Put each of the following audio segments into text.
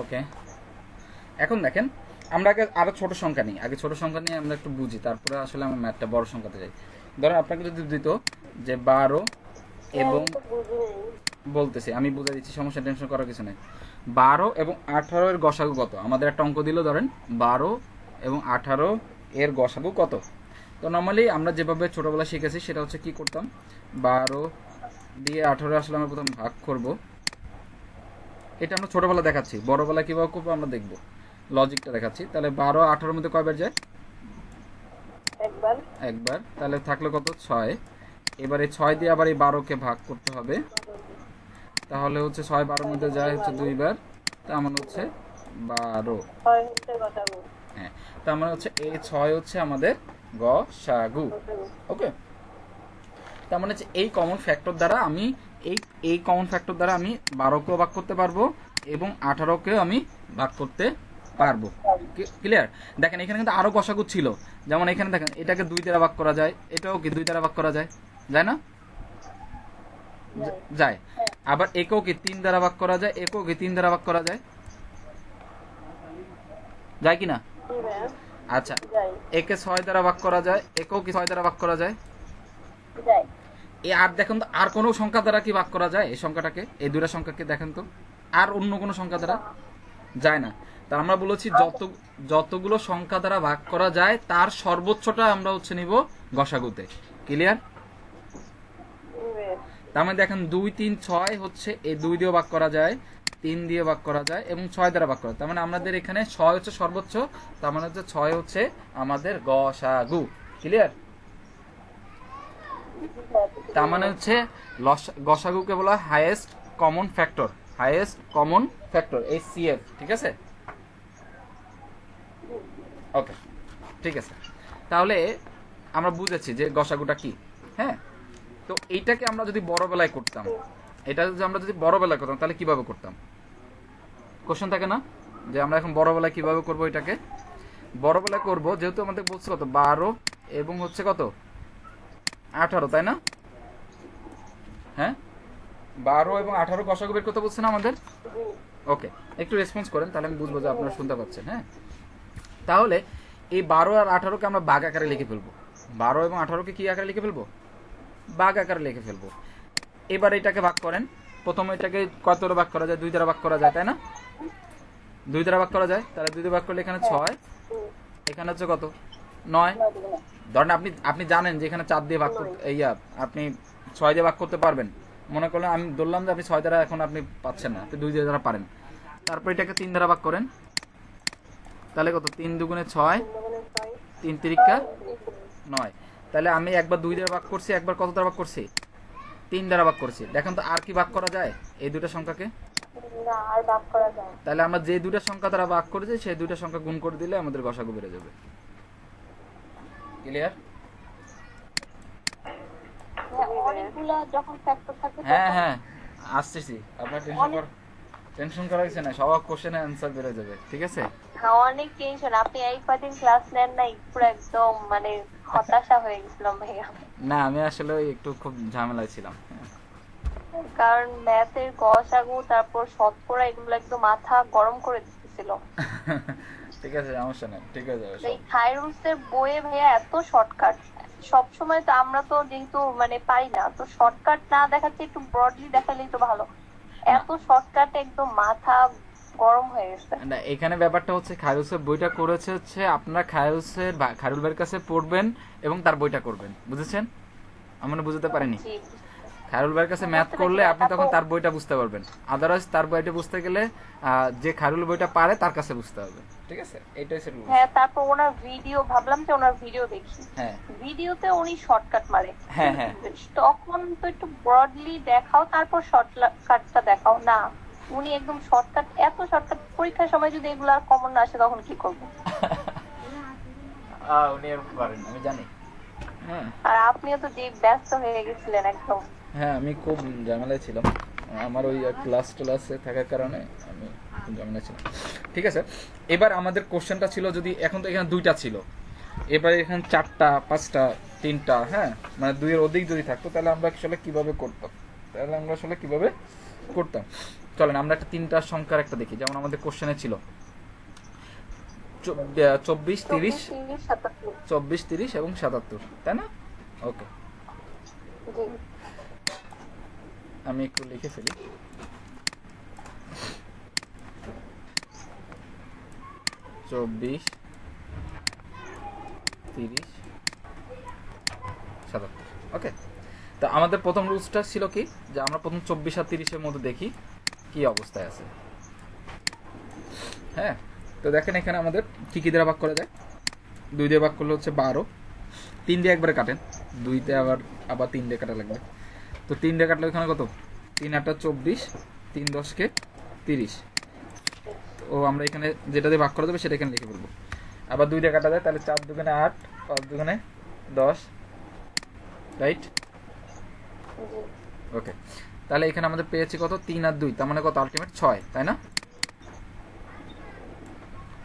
ওকে, এখন দেখেন আমরা আগে আরো ছোট সংখ্যা নিই, আগে ছোট সংখ্যা নিয়ে আমরা একটু বুঝি, তারপরে আসলে আমরা ম্যাথটা বড় সংখ্যাতে যাই। ধরেন আপনাকে যদি দিত যে 12 এবং, বলতেছি আমি বুঝে দিচ্ছি, সমস্যা, টেনশন করার কিছু নেই। 12 এবং 18 এর গসাগু কত? আমাদের একটা অঙ্ক দিল, ধরেন 12 এবং 18 এর গসাগু কত। তো নর্মালি আমরা যেভাবে ছোটবেলা শিখেছি সেটা হচ্ছে কি করতাম, 12 দিয়ে 18 আসলে আমরা প্রথম ভাগ করব। এটা আমরা ছোটবেলা দেখাচ্ছি, বড়বেলা কিভাবে করবো আমরা দেখবো, লজিকটা দেখাচ্ছি। তাহলে 12 18 মধ্যে কয়বার যায়? একবার। তাহলে থাকলো কত? 6। এবারে 6 দিয়ে আবার এই 12কে ভাগ করতে হবে, তাহলে হচ্ছে 6 12 মধ্যে যায় হচ্ছে 2 বার, তার মানে হচ্ছে 12। হ্যাঁ, তার মানে হচ্ছে এই 6 হচ্ছে আমাদের গসাগু। ওকে, তার মানে হচ্ছে এই কমন ফ্যাক্টর দ্বারা আমি এই কমন ফ্যাক্টর দ্বারা আমি 12কেও ভাগ করতে পারবো এবং 18কেও আমি ভাগ করতে পারবো। ক্লিয়ার? দেখেন এখানে কিন্তু আরো গসাগু ছিল, যেমন এখানে দেখেন এটাকে 2 দ্বারা ভাগ করা যায়, এটাও কি 2 দ্বারা ভাগ করা যায়, যায় না? যায়। আবার একেও কি 3 দ্বারা ভাগ করা যায়, একেও কি 3 দ্বারা ভাগ করা যায়, যায় কি না? আচ্ছা, একে 6 দ্বারা ভাগ করা যায়, একেও কি 6 দ্বারা ভাগ করা যায়? এই আর দেখেন তো আর কোনো সংখ্যা দ্বারা কি ভাগ করা যায় এই সংখ্যাটাকে, এই দুইটা সংখ্যাকে দেখেন তো, আর অন্য কোনো সংখ্যা দ্বারা যায় না। তা আমরা বলেছি যতগুলো সংখ্যা দ্বারা ভাগ করা যায় তার সর্বোচ্চটা আমরা হচ্ছে নিব গসাগুতে। ক্লিয়ার? তার মানে দেখেন 2 3 6 হচ্ছে এই 2 দিয়ে ভাগ করা যায়, 3 দিয়ে ভাগ করা যায় এবং 6 দ্বারা ভাগ করা যায়। তার মানে আমাদের এখানে 6 হচ্ছে সর্বোচ্চ, তার মানে হচ্ছে 6 হচ্ছে আমাদের গসাগু। ক্লিয়ার? তার মানে হচ্ছে গসাগুকে বলা হয় highest common factor, highest common factor HCF। ঠিক আছে? ওকে, ঠিক আছে। তাহলে আমরা বুঝেছি যে গসাগুটা কি। হ্যাঁ, তো এইটাকে আমরা যদি বড়বেলায় করতাম, এটা যদি আমরা যদি বড়বেলায় করতাম তাহলে কিভাবে করতাম? কোশ্চেন থাকে না যে আমরা এখন বড়বেলায় কিভাবে করব এটাকে? বড়বেলায় করব যেহেতু আমাদের বলছে কত 12 এবং হচ্ছে কত 18, তাই না? হ্যাঁ, 12 এবং 18 গসাগু বের করতে বলছে না আমাদের। ওকে, একটু রেসপন্স করেন তাহলে আমি বুঝবো যে আপনারা শুনতে পাচ্ছেন। হ্যাঁ, তাহলে এই 12 আর 18কে আমরা ভাগ আকারে লিখে ফেলবো। 12 এবং 18কে কি আকারে লিখে ফেলবো? ভাগ আকারে লিখে ফেলবো। এবার এটাকে ভাগ করেন, প্রথমে এটাকে কত দ্বারা ভাগ করা যায়? 2 দ্বারা ভাগ করা যায়, তাই না? 2 দ্বারা ভাগ করা যায়, তাহলে 2 দিয়ে ভাগ করলে এখানে 6, এখানে হচ্ছে কত 9। ধরেন আপনি জানেন যে এখানে 4 দিয়ে ভাগ করতে, আপনি 6 দিয়ে ভাগ করতে পারবেন, মনে করলেন আমি ধরলাম যে আপনি 6 দ্বারা এখন আপনি পাচ্ছেন না, তো 2 দিয়ে দ্বারা পারেন। তারপর এটাকে 3 দ্বারা ভাগ করেন, তাহলে কত 3 দুগুণে 6, 3 তিরিকা 9। তাহলে আমি একবার 2 দ্বারা ভাগ করছি, একবার কত দ্বারা ভাগ করছি? 3 দ্বারা ভাগ করছি। দেখেন তো আর কি ভাগ করা যায় এই দুটো সংখ্যাকে? তাহলে আমরা যে দুটো সংখ্যা দ্বারা ভাগ করেছি সেই দুটো সংখ্যা গুণ করে দিলে আমাদের গসাগু বেড়ে যাবে। ক্লিয়ার? হ্যাঁ হ্যাঁ, আসতেছি, আপনার টেনশন করার কিছু নাই, সব কোশ্চেনের অ্যান্সার বেড়ে যাবে। ঠিক আছে? অনেক টেনশন, আপনি এই কদিন ক্লাস নেন নাই, পুরো একদম মানে হতাশা হয়ে গেছিলাম ভাইয়া। না, আমি আসলে একটু খুব ঝামেলায় ছিলাম। কারণ ম্যাথের গসাগু তারপর শতকরা এগুলো একদম মাথা গরম করে দিতেছিল। ঠিক আছে, সমস্যা নেই, ঠিক আছে। এই খায়রুলস এর বইয়ে ভাইয়া এত শর্টকাট, সব সময় তো আমরা তো যেহেতু মানে পাই না, তো শর্টকাট না দেখাচ্ছে একটু ব্রডলি দেখালেই তো ভালো। এত শর্টকাট একদম মাথা গরম হয়ে গেছে। না, এখানে ব্যাপারটা হচ্ছে খায়রুলসের বইটা করেছে হচ্ছে আপনারা খায়রুল ভাইয়ের কাছে পড়বেন এবং তার বইটা করবেন, বুঝেছেন? আমরা বুঝতে পারিনি। খায়রুল ভাইয়ের কাছে ম্যাথ করলে আপনি তখন তার বইটা বুঝতে পারবেন, আদারওয়াইজ তার বইটা বুঝতে গেলে যে খায়রুল বইটা পারে তার কাছে বুঝতে হবে। ঠিক আছে, এটাই সেটা। হ্যাঁ, তারপর ওনার ভিডিও, ভাবলাম যে ওনার ভিডিও দেখি। হ্যাঁ, ভিডিওতে উনি শর্টকাট মারে। হ্যাঁ হ্যাঁ, তখন তো একটু ব্রডলি দেখাও, তারপর শর্টকাটটা দেখাও না। উনি একদম শর্টকাট, এত শর্টকাট, পরীক্ষার সময় যদি এগুলো আর কমন না আসে তখন কি করবো? উনি এরকম করেন আমি জানি। হ্যাঁ, আর আপনিও তো যে ব্যস্ত হয়ে গেছিলেন একদম। হ্যাঁ, আমি খুব ঝামেলায় ছিলাম, আমার ওই ক্লাসে থাকার কারণে আমি খুব ঝামেলায় ছিলাম। ঠিক আছে, এবার আমাদের কোশ্চেনটা ছিল, যদি এখন তো এখানে 2টা ছিল, এবার এখানে 4টা 5টা 3টা, হ্যাঁ মানে 2 এর অধিক যদি থাকতো তাহলে আমরা আসলে কিভাবে করতাম? চলেন আমরা একটা তিনটা সংখ্যার একটা দেখি, যেমন আমাদের কোশ্চেনে ছিল 24, 30, 24, 30 এবং 77, তাই না? ওকে, জি আমি একটু লিখে ফেলি। 24, 30, 77। ওকে, তো আমাদের প্রথম রুলসটা ছিল কি, যে আমরা প্রথম 24 আর 30-এর মধ্যে দেখি কি অবস্থায় আছে। হ্যাঁ, তো দেখেন এখানে আমাদের কি কি দ্বারা ভাগ করা যায়। 2 দিয়ে ভাগ করলে হচ্ছে 12, 3 দিয়ে একবারে কাটেন, 2তে আবার 3 দিয়ে কাটা লাগবে। তো 3 দিয়ে কাটলে এখানে কত, 3 8 24, 3 10 30। ও আমরা এখানে যেটা দিয়ে ভাগ করা যাবে সেটা এখানে লিখে ফেলবো। আবার 2 দিয়ে কাটা যায়, তাহলে 4 দুগুণে 8, 5 দুগুণে 10, রাইট? জি ওকে, তাহলে এখানে আমাদের পেয়েছি কত, 3 আর 2, তার মানে কত, আলটিমেট 6, তাই না?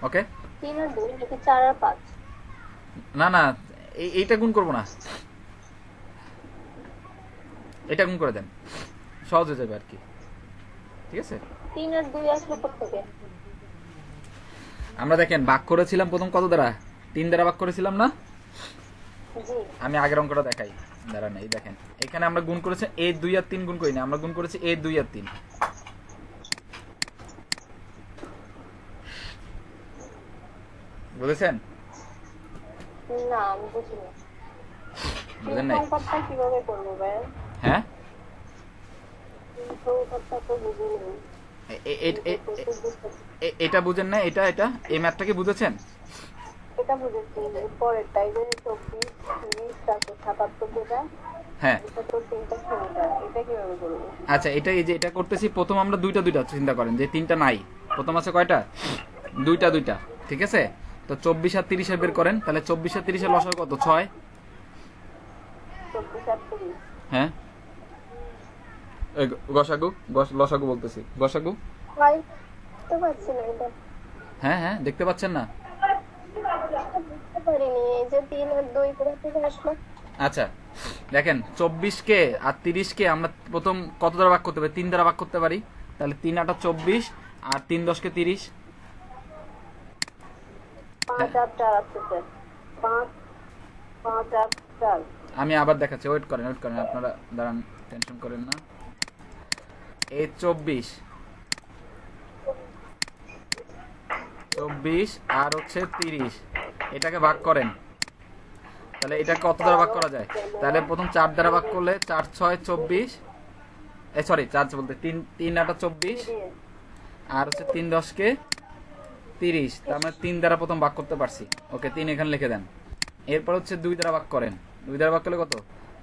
ওকে, 3 আর 2 নাকি 4 আর 5? না না, এইটা গুণ করবো না, এটা গুণ করে দেন, সহজ হয়ে যাবে আর কি। ঠিক আছে, 3 আর 2 আসলে কোত্থেকে? আমরা দেখেন ভাগ করেছিলাম প্রথম কত দ্বারা, 3 দ্বারা ভাগ করেছিলাম না? জি আমি আগের অঙ্কটা দেখাই, দাঁড়ান, এই দেখেন এখানে আমরা গুণ করেছি a 2 আর 3 গুণ করি না, আমরা গুণ করেছি a 2 আর 3। বুঝেছেন? না আমি বুঝিনি। বুঝেন নাই? সংখ্যাটা কিভাবে করবো ভাই? হ্যাঁ, সংখ্যাটা তো বুঝিনি। এটা বুঝেন না, এটা এই ম্যাথটা কি বুঝেছেন? এটা বুঝেছি, পরের টাইমে 24 30 তারপর 77 যেটা, হ্যাঁ, এটা তো তিনটা সংখ্যা, এটা কিভাবে করবো? আচ্ছা, এটা এই যে এটা করতেছি, প্রথম আমরা দুইটা চিন্তা করেন, যে 3টা নাই, প্রথম আছে কয়টা, দুইটা, ঠিক আছে? তো 24 আর 30 বের করেন, তাহলে 24 আর 30 লসাগু কত, 6। 24 আর 30 হ্যাঁ, গসাগু, লসাগু বলতেছি, গসাগু। ভাই তো পাচ্ছি না এটা, হ্যাঁ হ্যাঁ, দেখতে পাচ্ছেন না? বুঝতে পারিনি এই যে 3 আর 2 কোথা থেকে আসলো। আচ্ছা, দেখেন 24-কে আর 30-কে আমরা প্রথম কত দ্বারা ভাগ করতে পারি, 3 দ্বারা ভাগ করতে পারি। তাহলে 3 8 24 আর 3 10 30। 5 আর 4 আছে স্যার, 5 5 আর 4। আমি আবার দেখাচ্ছি, ওয়েট করেন আপনারা, দাঁড়ান, টেনশন করেন না। এই 24 আর হচ্ছে 30, এটাকে ভাগ করেন, তাহলে এটা কত দ্বারা ভাগ করা যায়? তাহলে প্রথম 4 দ্বারা ভাগ করলে 4 6 24, সরি 4 বলতে 3 3 8 24 আর হচ্ছে 3 10 30, তার মানে 3 দ্বারা প্রথম ভাগ করতে পারছি। ওকে, 3 এখানে লিখে দেন। এরপর হচ্ছে 2 দ্বারা ভাগ করেন, 2 দ্বারা ভাগ করলে কত,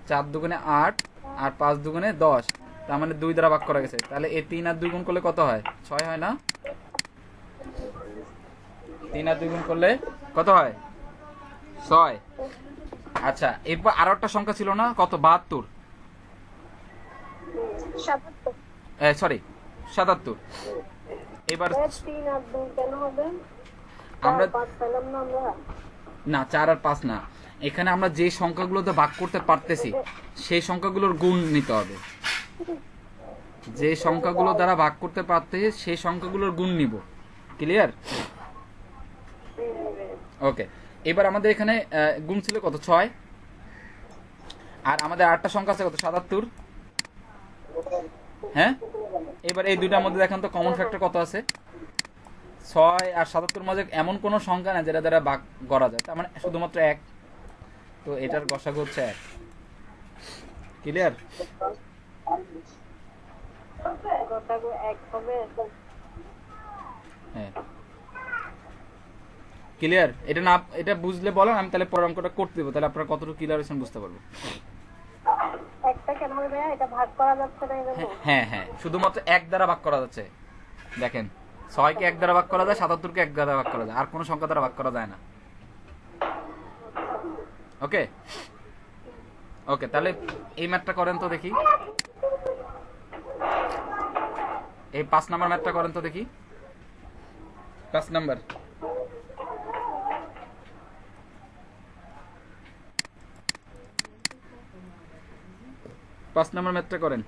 4 দুগুণে 8 আর 5 দুগুণে 10, তার মানে 2 দ্বারা ভাগ করা গেছে। তাহলে এই 3 আর 2 গুণ করলে কত হয়, 6 হয় না? 3 আর 2 গুণ করলে কত হয়, 6। আচ্ছা, এরপর আরো একটা সংখ্যা ছিল না, কত, 72, 77। সরি 77। এবার 3 আর 2 কেন হবে? আমরা 5 পেলাম না আমরা? না, 4 আর 5 না, এখানে আমরা যে সংখ্যাগুলোতে ভাগ করতে পারতেছি সেই সংখ্যাগুলোর গুণ নিতে হবে। যে সংখ্যাগুলো দ্বারা ভাগ করতে পারতেছি সেই সংখ্যাগুলোর গুণ নিব। ক্লিয়ার? ওকে, এবার আমাদের এখানে গুণ ছিল কত, 6, আর আমাদের আরেকটা সংখ্যা আছে কত, 77। হ্যাঁ, এবার এই দুইটার মধ্যে দেখেন তো কমন ফ্যাক্টর কত আছে, 6 আর 77 মধ্যে এমন কোন সংখ্যা না যেটা দ্বারা ভাগ করা যায়, তার মানে শুধুমাত্র 1। তো এটার গসাগু হচ্ছে 1। ক্লিয়ার? গোটাগো 1 হবে। হ্যাঁ, ক্লিয়ার? এটা বুঝলে বলেন, আমি তাহলে পরের অঙ্কটা করতে দেবো, তাহলে আপনারা কতটুকু ক্লিয়ার হয়েছেন বুঝতে পারবো। একটা কেন হবে? এটা ভাগ করা যাচ্ছে না এজন্য? হ্যাঁ হ্যাঁ, শুধুমাত্র 1 দ্বারা ভাগ করা যাচ্ছে। দেখেন 6-কে 1 দ্বারা ভাগ করা যায়, 77-কে 1 দ্বারা ভাগ করা যায়, আর কোনো সংখ্যা দ্বারা ভাগ করা যায় না। ওকে ওকে, তাহলে এই ম্যাথটা করেন তো দেখি, এই 5 নাম্বার ম্যাথটা করেন তো দেখি, 5 নাম্বার। ম্যাথটা করেন।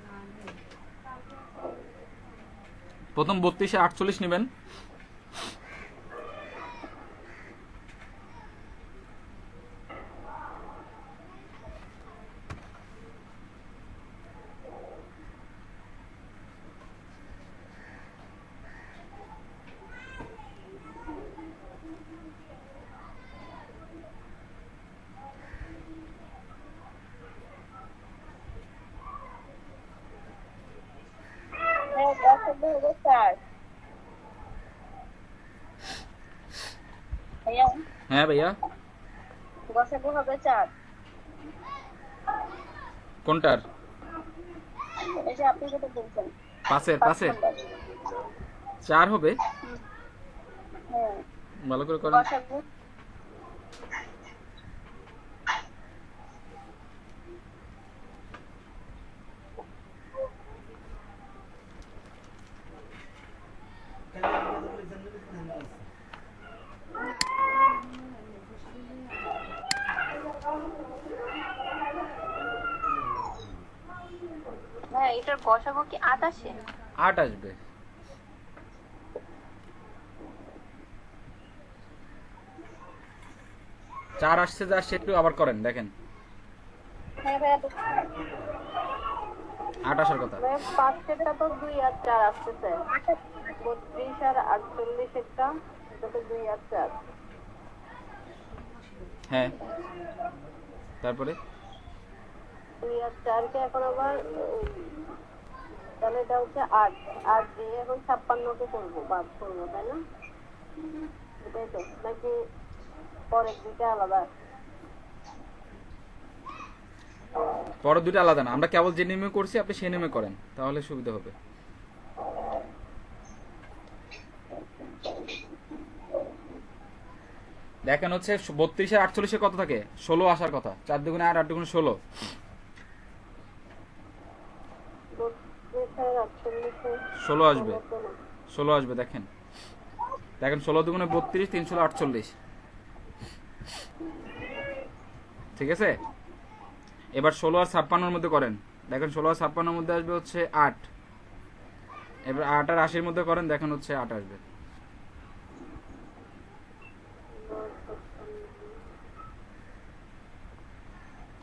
প্রথম 32 আর 48 নেবেন। হ্যাঁ, গসাগু হবে 4। ভাইয়া, হ্যাঁ ভাইয়া, গসাগু হবে 4। কোনটার? এই যে আপনি যেটা বলছেন, পাশের 5 পাশের নাম্বার। 4 হবে। হ্যাঁ, ভালো করে করেন। গসাগু হ্যাঁ, এটার গসাগু কি 8 আসে? 8 আসবে। 4 আসছে, যা আসছে একটু আবার করেন দেখেন। হ্যাঁ ভাইয়া, 8 আসার কথা। পাঁচটা তো 2 আর 4 আসতেছে। 32 আর 48 একটা, এটা তো 2 আর 4। হ্যাঁ, তারপরে 2 আর 4 কে এখন আবার তাহলে এটা হচ্ছে 8। 8 দিয়ে এখন 56 কে করবো, বাদ করবো, তাই না? এটাই তো নাকি পরের দিকে আলাদা? পরের দুটো আলাদা না, আমরা কেবল যে নিয়মে করছি আপনি সেই নিয়মে করেন, তাহলে সুবিধা হবে। দেখেন হচ্ছে 32 আর 48 কত থাকে? 16 আসার কথা। 4 দুগুণে 8, 8 দুগুণে 16। 16 আসবে, 16 আসবে। দেখেন দেখেন 16 দুগুণে 32, 3 ষোলো 48। ঠিক আছে, এবার 16 আর 56 মধ্যে করেন। দেখেন 16 আর 56 মধ্যে আসবে হচ্ছে 8। এবার 8 আর 80 মধ্যে করেন, দেখেন হচ্ছে 8 আসবে।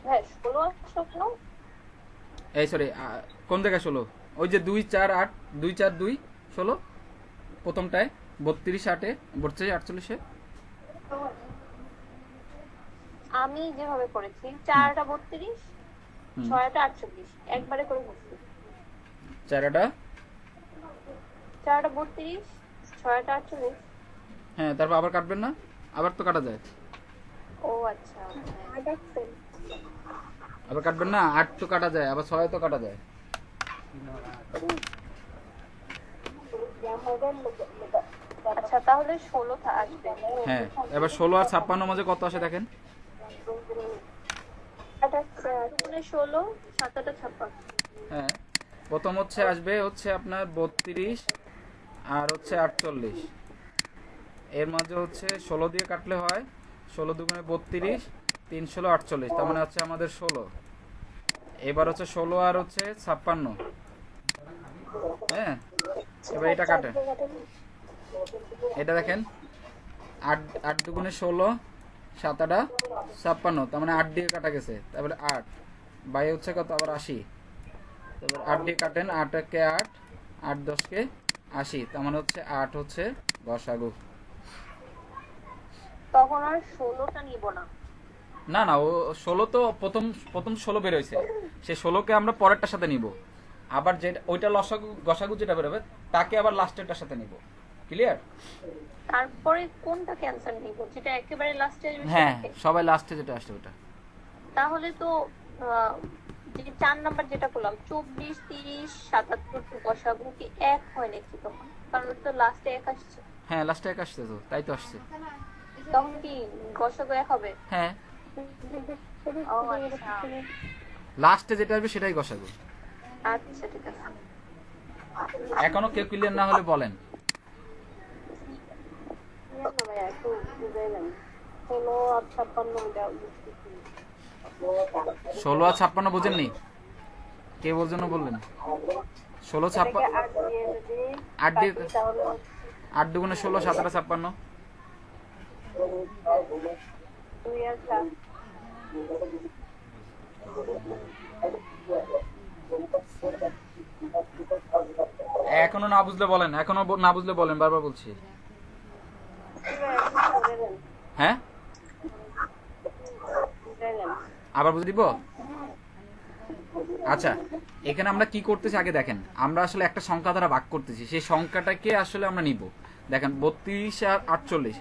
হ্যাঁ, 16 আসলো কেন? এই সরি, কোন জায়গায় 16? ওই যে 2 4 8, 2 4 2 16 প্রথমটায়, 32 8-এ, 32 48-এ। আমি যেভাবে করেছি, 4টা 32, হুম, 6টা 48, একবারে করে করছি। 4টা। 4টা 32, 6টা 48। হ্যাঁ, তারপর আবার কাটবেন না? আবার তো কাটা যায়। ও আচ্ছা, আবার কাটবেন না? 8 তো কাটা যায়, আবার 6 তো কাটা যায়। আচ্ছা তাহলে 16 আসবে। হ্যাঁ, এবার 16 আর 56 মাঝে কত আসে দেখেন। 16, 7টা 56। হ্যাঁ, প্রথম হচ্ছে আসবে হচ্ছে আপনার 32 আর হচ্ছে 48। এর মাঝে হচ্ছে 16 দিয়ে কাটলে হয় 16 দুগুণে 32, 3 ষোলো 48, তার মানে হচ্ছে আমাদের 16। এবার হচ্ছে 16 আর হচ্ছে 56। হ্যাঁ, এবার এটা কাটেন। এটা দেখেন 8, 8 দুগুণে 16, 7টা 56, তার মানে 8 দিয়ে কাটা গেছে। তারপরে 8 বাই হচ্ছে কত, আবার 80। তারপর 8 দিয়ে কাটেন, 8 কে 8, 8 10 কে 80, তার মানে হচ্ছে 8 হচ্ছে গসাগু। তখন আর 16টা নিব না। না না, ও 16 তো প্রথম প্রথম 16 বের হয়েছে, সেই 16কে আমরা পরেরটার সাথে নিব। আবার যেটা ওইটা লসাগু গসাগু যেটা বেরোবে তাকে আবার লাস্টেরটার সাথে নিব। ক্লিয়ার? তারপরে কোনটা ক্যান্সেল নিব, যেটা একেবারে লাস্টে আসবে হ্যাঁ, সেটাকে? সবাই লাস্টে যেটা আসছে ওটা। তাহলে তো যে 4 নাম্বার যেটা করলাম, 24 30 77 গসাগু কি এক হয় নাকি তখন? কারণ ওটা তো লাস্টে এক আসছে। হ্যাঁ, লাস্টে এক আসছে, তো তাই তো আসছে। তখন কি গসাগু এক হবে? হ্যাঁ, ও আচ্ছা, লাস্টে যেটা আসবে সেটাই গসাগু। আচ্ছা ঠিক আছে। এখনো কেউ ক্লিয়ার না হলে বলেন। ভাইয়া একটু বুঝাইলেন, 16 আর 56 এটা বুঝতেছি। 16 আর 56 বুঝেননি? কে বোঝানো বললেন? 16 এটাকে 56। 8 দিয়ে যদি 8 দিয়ে কাটি তাহলে 8 দুগুণে 16, 7 আর 56। 2 আর 7। এখনো না বুঝলে বলেন, এখনো না বুঝলে বলেন, বারবার বলছি। করে দেন, হ্যাঁ, বুঝাই দেন। আবার বুঝে দিব। আচ্ছা, এখানে আমরা কি করতেছি আগে দেখেন। আমরা আসলে একটা সংখ্যা দ্বারা ভাগ করতেছি, সেই সংখ্যাটাকে আসলে আমরা নিব। দেখেন 32 আর 48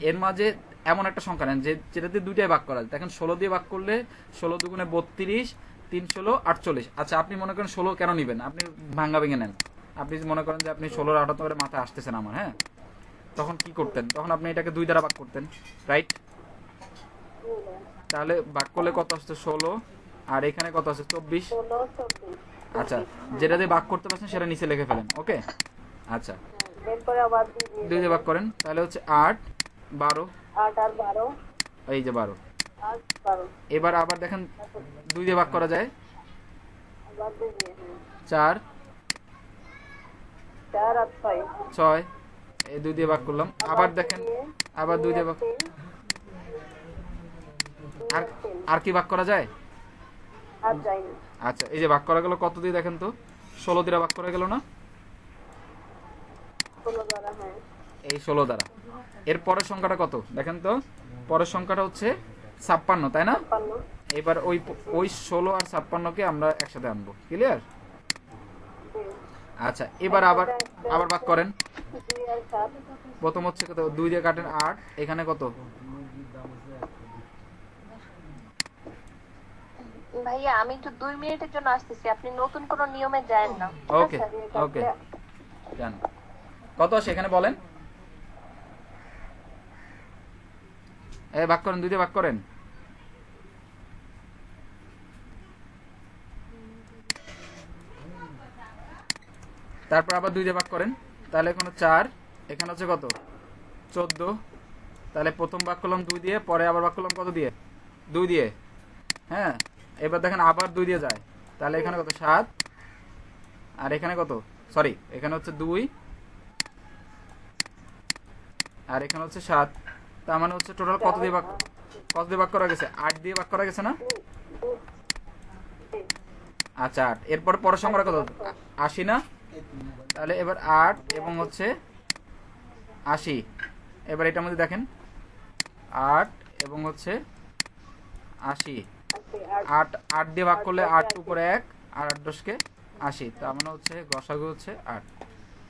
এর মাঝে এমন একটা সংখ্যা নেন যেটাতে দুইটাই ভাগ করা যায়। দেখেন 16 দিয়ে ভাগ করলে 16 দুগুণে 32, 3 16 48। আচ্ছা, আপনি মনে করেন 16 কেন নিবেন, আপনি ভাঙ্গা ভেঙে নেন। আপনি যদি মনে করেন যে আপনি 16 আর 78 মাথায় আসতেছে না আমার, হ্যাঁ, তখন কি করতেন, তখন আপনি এটাকে 2 দ্বারা ভাগ করতেন, রাইট? তাহলে ভাগ করলে কত আসছে 16, আর এখানে কত আছে 24। 16 24। আচ্ছা, যেটা দিয়ে ভাগ করতে পারছেন সেটা নিচে লিখে ফেলেন, ওকে? আচ্ছা, এরপরে আবার 2 2 দিয়ে দিয়ে ভাগ করেন, তাহলে হচ্ছে 8 12, 8 আর 12 এই যে 12। আর 12। এবার আবার দেখেন 2 দিয়ে ভাগ করা যায়, আবার 2 দিয়ে 4 4 আর 6 6, এই 2 দিয়ে ভাগ করলাম। আবার দেখেন আবার 2 দিয়ে ভাগ, আর আর কি ভাগ করা যায়? আর যায়নি। আচ্ছা, এই যে ভাগ করা গেল কত দিয়ে দেখেন তো, 16 দিয়ে ভাগ করা গেল না, 16 দ্বারা, হ্যাঁ। এই 16 দ্বারা। এর পরের সংখ্যাটা কত দেখেন তো, পরের সংখ্যাটা হচ্ছে 56, তাই না? 56। এবার ওই 16 আর 56 কে আমরা একসাথে আনবো, ক্লিয়ার? আচ্ছা, এবার আবার আবার ভাগ করেন। 2 আর 7। প্রথম হচ্ছে কত, 2 দিয়ে কাটেন 8, এখানে কত? ভাইয়া আমি একটু 2 মিনিটের জন্য আসতেছি, আপনি নতুন কোনো নিয়মে যায়েন না। ওকে ওকে, জান কত আসে এখানে বলেন। এই ভাগ করেন, 2 দিয়ে ভাগ করেন। তারপর আবার 2 দিয়ে ভাগ করেন, তাহলে এখানে 4, এখানে হচ্ছে কত 14। তাহলে প্রথম ভাগ করলাম 2 দিয়ে, পরে আবার ভাগ করলাম কত দিয়ে, 2 দিয়ে, হ্যাঁ। এবার দেখেন আবার 2 দিয়ে যায়, তাহলে এখানে কত 7, আর এখানে কত, সরি এখানে হচ্ছে 2, আর এখানে হচ্ছে 7। তার মানে হচ্ছে টোটাল কত দিয়ে ভাগ করা গেছে, 8 দিয়ে ভাগ করা গেছে না? আচ্ছা 8, এরপর পরের সংখ্যাটা কত, 80 না? তাহলে এবার 8 এবং হচ্ছে 80। এবার এটার মধ্যে দেখেন 8 এবং হচ্ছে 80, 8 8 দিয়ে ভাগ করলে 8 উপরে 1, আর 8 10 কে 80। তার মানে হচ্ছে গসাগু হচ্ছে 8,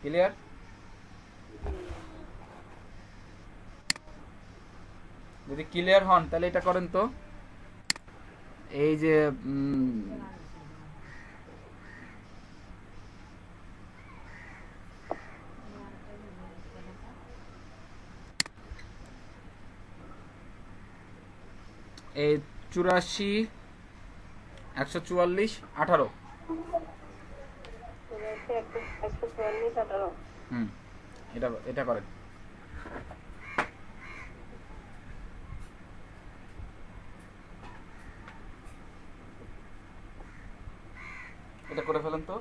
ক্লিয়ার? যদি ক্লিয়ার হন তাহলে এটা করেন তো, এই যে এই 84 144 18, 144 18। এটা এটা করেন। এটা করে ফেলেন তো।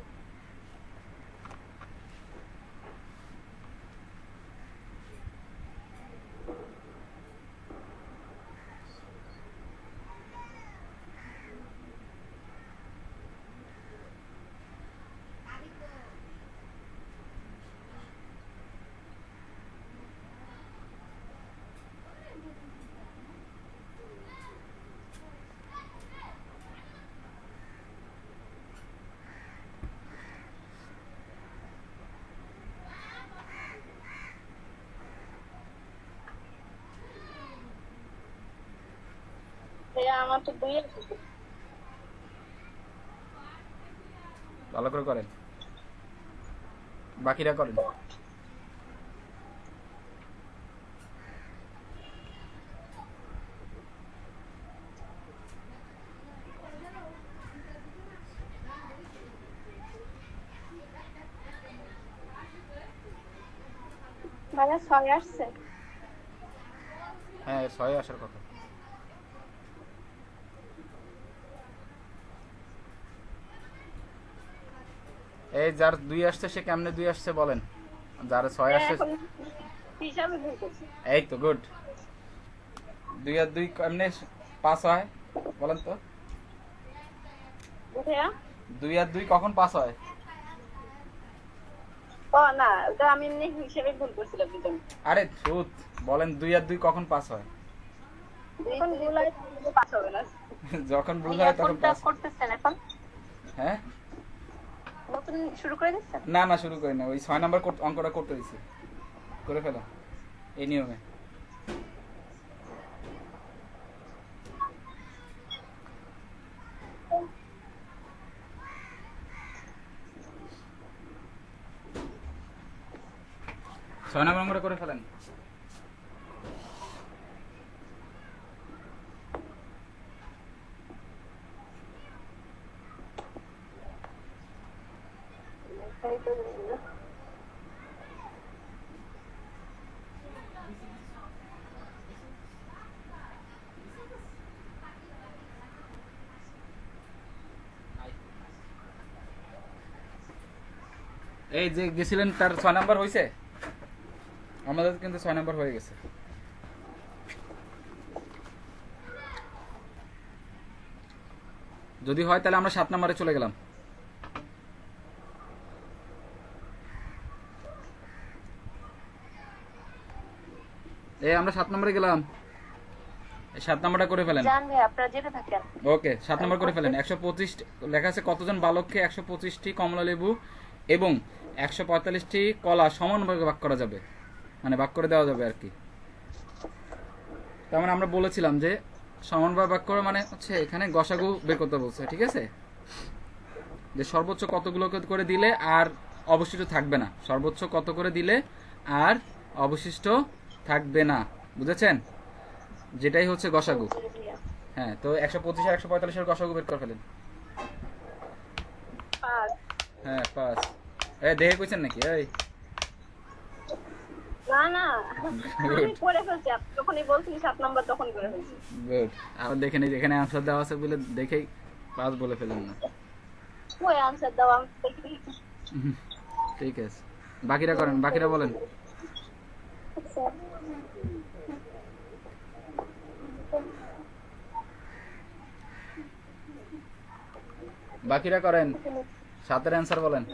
ভাইয়া আমার তো 2 আছে। ভালো করে করেন, বাকিরা করেন। ভাইয়া 6 আসছে। হ্যাঁ 6 আসার কথা। এই যার 2 আসছে সে কেমনে 2 আসছে বলেন, যার 6 আসছে। এখন হিসাবে ভুল করছি। এই তো গুড। 2 আর 2 কেমনে 5 হয় বলেন তো? ভাইয়া 2 আর 2 কখন 5 হয়? ও না, ওটা আমি এমনি হিসেবে ভুল করছিলাম দুজন। আরে ট্রুথ বলেন, 2 আর 2 কখন 5 হয়? এখন ভুল হয় পাস হবে না। যখন ভুল হয় তখন কোনটা 5। করতেছেন এখন? হ্যাঁ, নতুন শুরু করে দিচ্ছেন? না না শুরু করি না, ওই 6 নাম্বার অঙ্কটা করতে দিছি, করে ফেলো এই নিয়মে। ছয় নম্বর অঙ্কটা করে ফেলেন। এই যে গেছিলেন তার 6 নাম্বার হয়েছে, আমাদের কিন্তু 6 নাম্বার হয়ে গেছে। যদি হয় তাহলে আমরা 7 নাম্বারে চলে গেলাম। এই আমরা 7 নম্বরে গেলাম, এই 7 নাম্বারটা করে ফেলেন। জান ভাই আপনারা যেতে থাকেন। ওকে 7 নাম্বার করে ফেলেন। 125 লেখা আছে কতজন বালককে 125টি কমলা লেবু এবং 145টি কলা সমানভাবে ভাগ করা যাবে, মানে ভাগ করে দেওয়া যাবে আর কি। তার মানে আমরা বলেছিলাম যে সমানভাবে ভাগ করা মানে হচ্ছে এখানে গসাগু বের করতে বলছে, ঠিক আছে, যে সর্বোচ্চ কতগুলো করে দিলে আর অবশিষ্ট থাকবে না, সর্বোচ্চ কত করে দিলে আর অবশিষ্ট থাকবে না, বুঝেছেন, যেটাই হচ্ছে গসাগু। হ্যাঁ, তো 125 আর 145 গসাগু বের করে ফেলেন। হ্যাঁ 5। এই দেখে কইছেন নাকি? এই না না, আমি করে ফেলছি, আপনি যখনই বলছেন 7 নাম্বার তখনই করে ফেলছি। গুড। আবার দেখেন এই যেখানে অ্যানসার দেওয়া আছে বলে দেখেই 5 বলে ফেলেন না। ওই আনসার দাও, আমি দেখি। ঠিক আছে, বাকিরা করেন, বাকিরা বলেন। বাকিরা করেন, 7 এর অ্যানসার বলেন।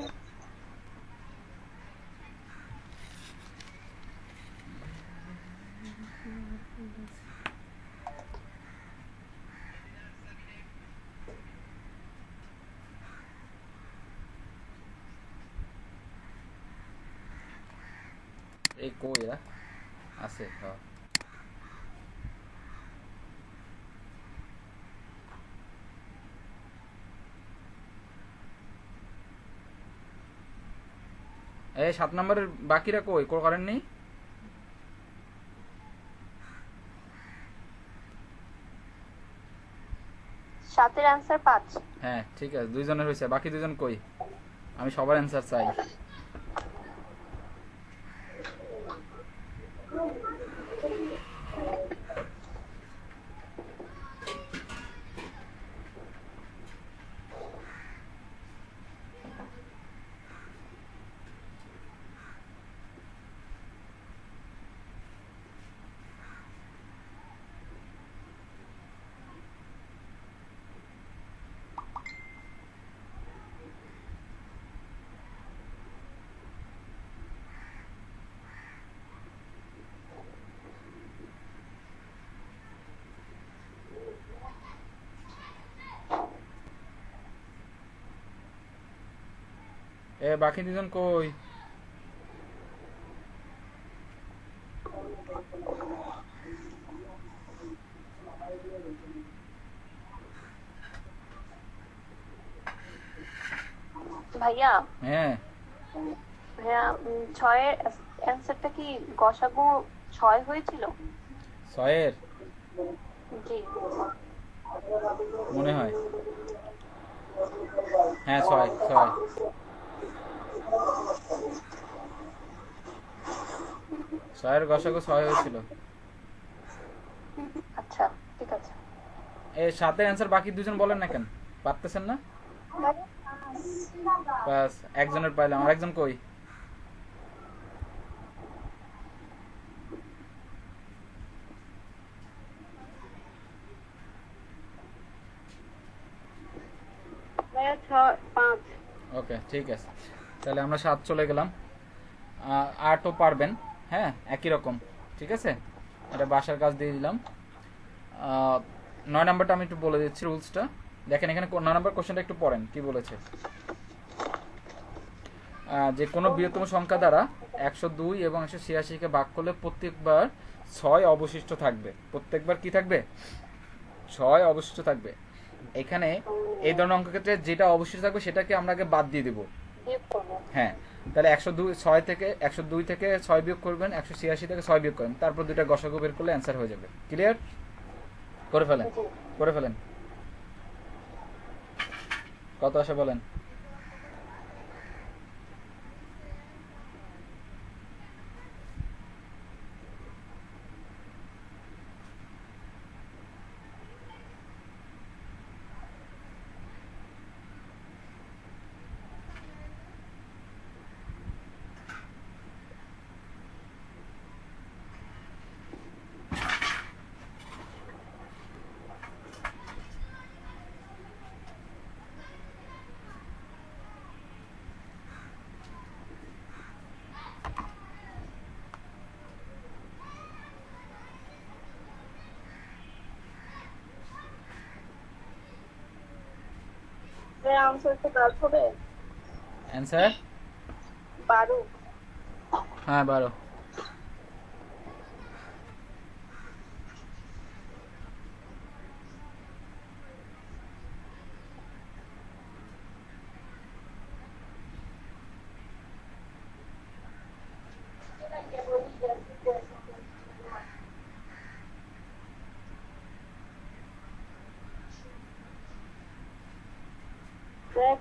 এই কই এরা আছে? হ্যাঁ, এই 7 নম্বরের বাকিরা কই করেননি? সাতের আনসার 5। হ্যাঁ ঠিক আছে, 2 জনের হয়েছে, বাকি 2 জন কই? আমি সবার অ্যানসার চাই। এ বাকি 2 জন কই? ভাইয়া হ্যাঁ, ভাইয়া 6 এর অ্যানসারটা কি গসাগু 6 হয়েছিল? 6 এর জি মনে হয়। হ্যাঁ 6 6 6 এর গসাগু 6 হয়েছিল। আচ্ছা ঠিক আছে। এই 7 এর অ্যানসার বাকি 2 জন বলেন না কেন? পারতেছেন না? পাস, একজনের পাইলাম, আর একজন কই? ভাইয়া 6 5। ওকে, ঠিক আছে, তাহলে আমরা 7 চলে গেলাম। 8ও পারবেন, হ্যাঁ একই রকম, ঠিক আছে, এটা বাসার কাজ দিয়ে দিলাম। 9 নাম্বারটা আমি একটু বলে দিচ্ছি রুলসটা, দেখেন এখানে 9 নাম্বার কোশ্চেনটা একটু পড়েন কি বলেছে। যে কোনো বৃহত্তম সংখ্যা দ্বারা 102 এবং 186কে ভাগ করলে প্রত্যেকবার 6 অবশিষ্ট থাকবে। প্রত্যেকবার কি থাকবে? 6 অবশিষ্ট থাকবে। এখানে এই ধরনের অঙ্কের ক্ষেত্রে যেটা অবশিষ্ট থাকবে সেটাকে আমরা আগে বাদ দিয়ে দেবো। হ্যাঁ, তাহলে 102 থেকে 6 বিয়োগ করবেন, 186 থেকে 6 বিয়োগ করবেন, তারপর দুইটা গসাগু বের করলে অ্যান্সার হয়ে যাবে। ক্লিয়ার? করে ফেলেন। কত আসে বলেন? আনসার তো কাজ হবে অ্যান্সার 12। হ্যাঁ 12।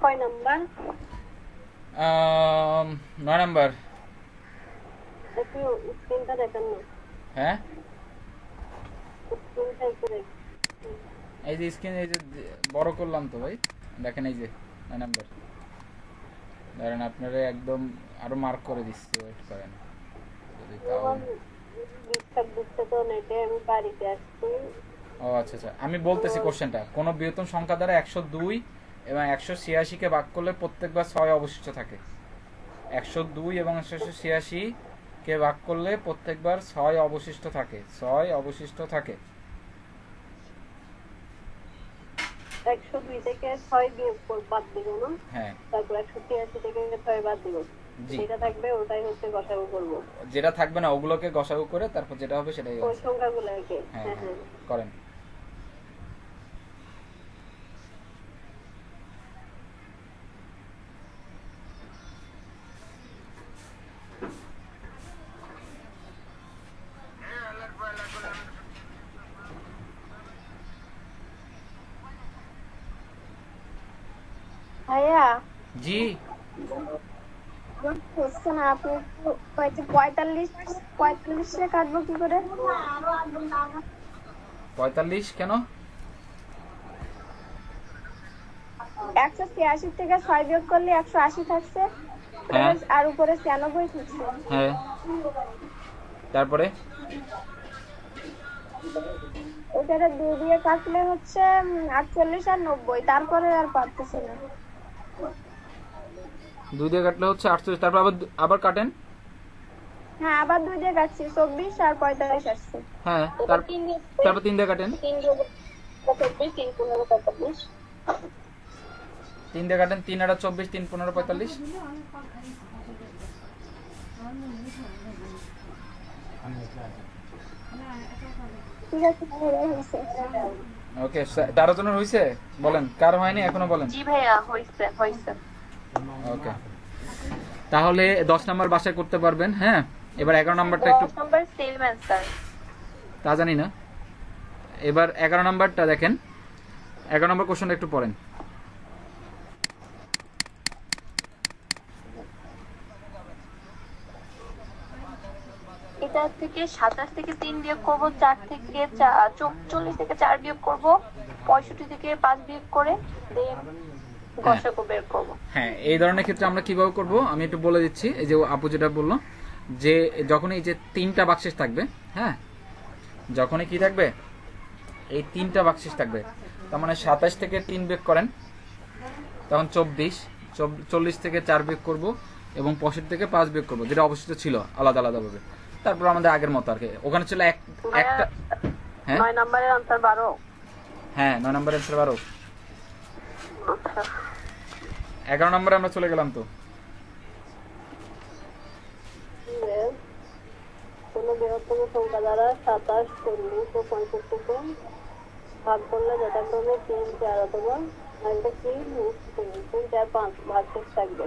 কয় নাম্বার? 9 নাম্বার। একটু স্ক্রিনটা দেখান না। হ্যাঁ, স্ক্রিনটা একটু দেখ। এই যে স্ক্রিন, এই যে বড় করলাম তো ভাই, দেখেন এই যে 9 নাম্বার। ধরেন আপনারা একদম আরো মার্ক করে দিচ্ছি, ওয়েট করেন যদি তাও। বুঝতে তো নেটে আমি বাড়িতে আসছি। ও আচ্ছা, আমি বলতেছি কোশ্চেনটা। কোন বৃহত্তম সংখ্যা দ্বারা 102 এবং 186কে ভাগ করলে প্রত্যেকবার 6 অবশিষ্ট থাকে। 102 এবং 186কে ভাগ করলে প্রত্যেকবার 6 অবশিষ্ট থাকে। 102 থেকে 6 বিয়োগ বাদ দিব না? হ্যাঁ, তারপর 186 থেকে 6 বাদ দিব। যেটা থাকবে ওটাই হচ্ছে গসাগু করব। যেটা থাকবে না ওগুলোকে গসাগু করে তারপর যেটা হবে সেটাই ওই হবে। সংখ্যাগুলোকে। হ্যাঁ, করেন। ভাইয়া জি, হচ্ছে না, আপনি 45 কাটবো কি করে? 45 কেন? 186 থেকে 6 বিয়োগ করলে 180 থাকছে, হ্যাঁ আর উপরে 96 থাকছে। হ্যাঁ, তারপরে ওটারে 2 দিয়ে কাটলে হচ্ছে 48 আর 90, তারপরে আর পারতেছি না। 2 দিয়ে কাটলে হচ্ছে 48, তারপর আবার কাটেন। হ্যাঁ, আবার 2 দিয়ে কাটছি, 24 আর 45 আসছে। হ্যাঁ, তারপর 3 দিয়ে কাটেন। 3 দিয়ে 24, 3 15 45। 3 দিয়ে কাটেন, 3 আর 24, 3 15 45। ঠিক আছে, হয়েছে। ওকে, 13 জনের হইছে? বলেন কার হয়নি এখনো, বলেন। জি ভাইয়া, হয়েছে। ওকে, তাহলে 10 নাম্বার বাসায় করতে পারবেন। হ্যাঁ, এবার 11 নাম্বারটা একটু 10 নাম্বার সেম অ্যানসার। তা জানি না। এবার 11 নাম্বারটা দেখেন, 11 নাম্বার কোশ্চেনটা একটু পড়েন। এটা থেকে 27 থেকে 3 বিয়োগ করব, 4 থেকে 44 থেকে 4 বিয়োগ করব, 65 থেকে 5 বিয়োগ করে দেন গসাগু বের করবো। হ্যাঁ, এই ধরনের ক্ষেত্রে আমরা কিভাবে করব আমি একটু বলে দিচ্ছি। এই যে আপু যেটা বললো যে যখন এই যে 3টা বাক্সেস থাকবে, হ্যাঁ, যখনই কি থাকবে এই 3টা বাক্সেস থাকবে, তার মানে 27 থেকে 3 বিয়োগ করেন তখন 24, 40 থেকে 4 বিয়োগ করব এবং 65 থেকে 5 বিয়োগ করব, যেটা অবশিষ্ট ছিল আলাদা আলাদা ভাবে। তারপর আমাদের আগের মতো আর কি, ওখানে ছিল একটা। হ্যাঁ 9 নম্বরের আনসার 12। হ্যাঁ 9 নম্বর অ্যান্সার 12। আচ্ছা 11 নম্বরে আমরা চলে গেলাম। তো কোন বৃহত্তম সংখ্যা দ্বারা 27, 40 ও 65 কে ভাগ করলে যথাক্রমে 3, 4 অথবা আরেকটা কি 3, 4, 5 ভাগশেষ থাকবে।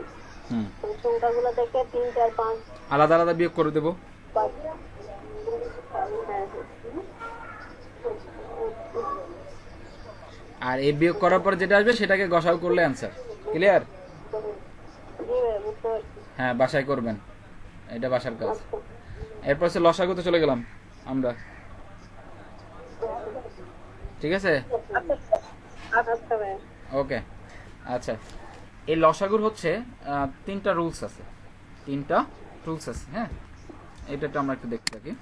হুম, ওই সংখ্যাগুলো থেকে 3, 4, 5 আলাদা আলাদা বিয়োগ করে দেবো। হ্যাঁ আর এই বিয়োগ করার পর যেটা আসবে সেটাকে গসাগু করলে অ্যান্সার। ক্লিয়ার? জি ভাই বুঝতে পারছি। হ্যাঁ, বাসায় করবেন, এটা বাসার কাজ। এরপর হচ্ছে লসাগুতে চলে গেলাম আমরা, ঠিক আছে? আচ্ছা ভাই ওকে, আচ্ছা। এই লসাগুর হচ্ছে 3টা রুলস আছে, 3টা রুলস আছে। হ্যাঁ, এটা আমরা একটু দেখতে থাকি।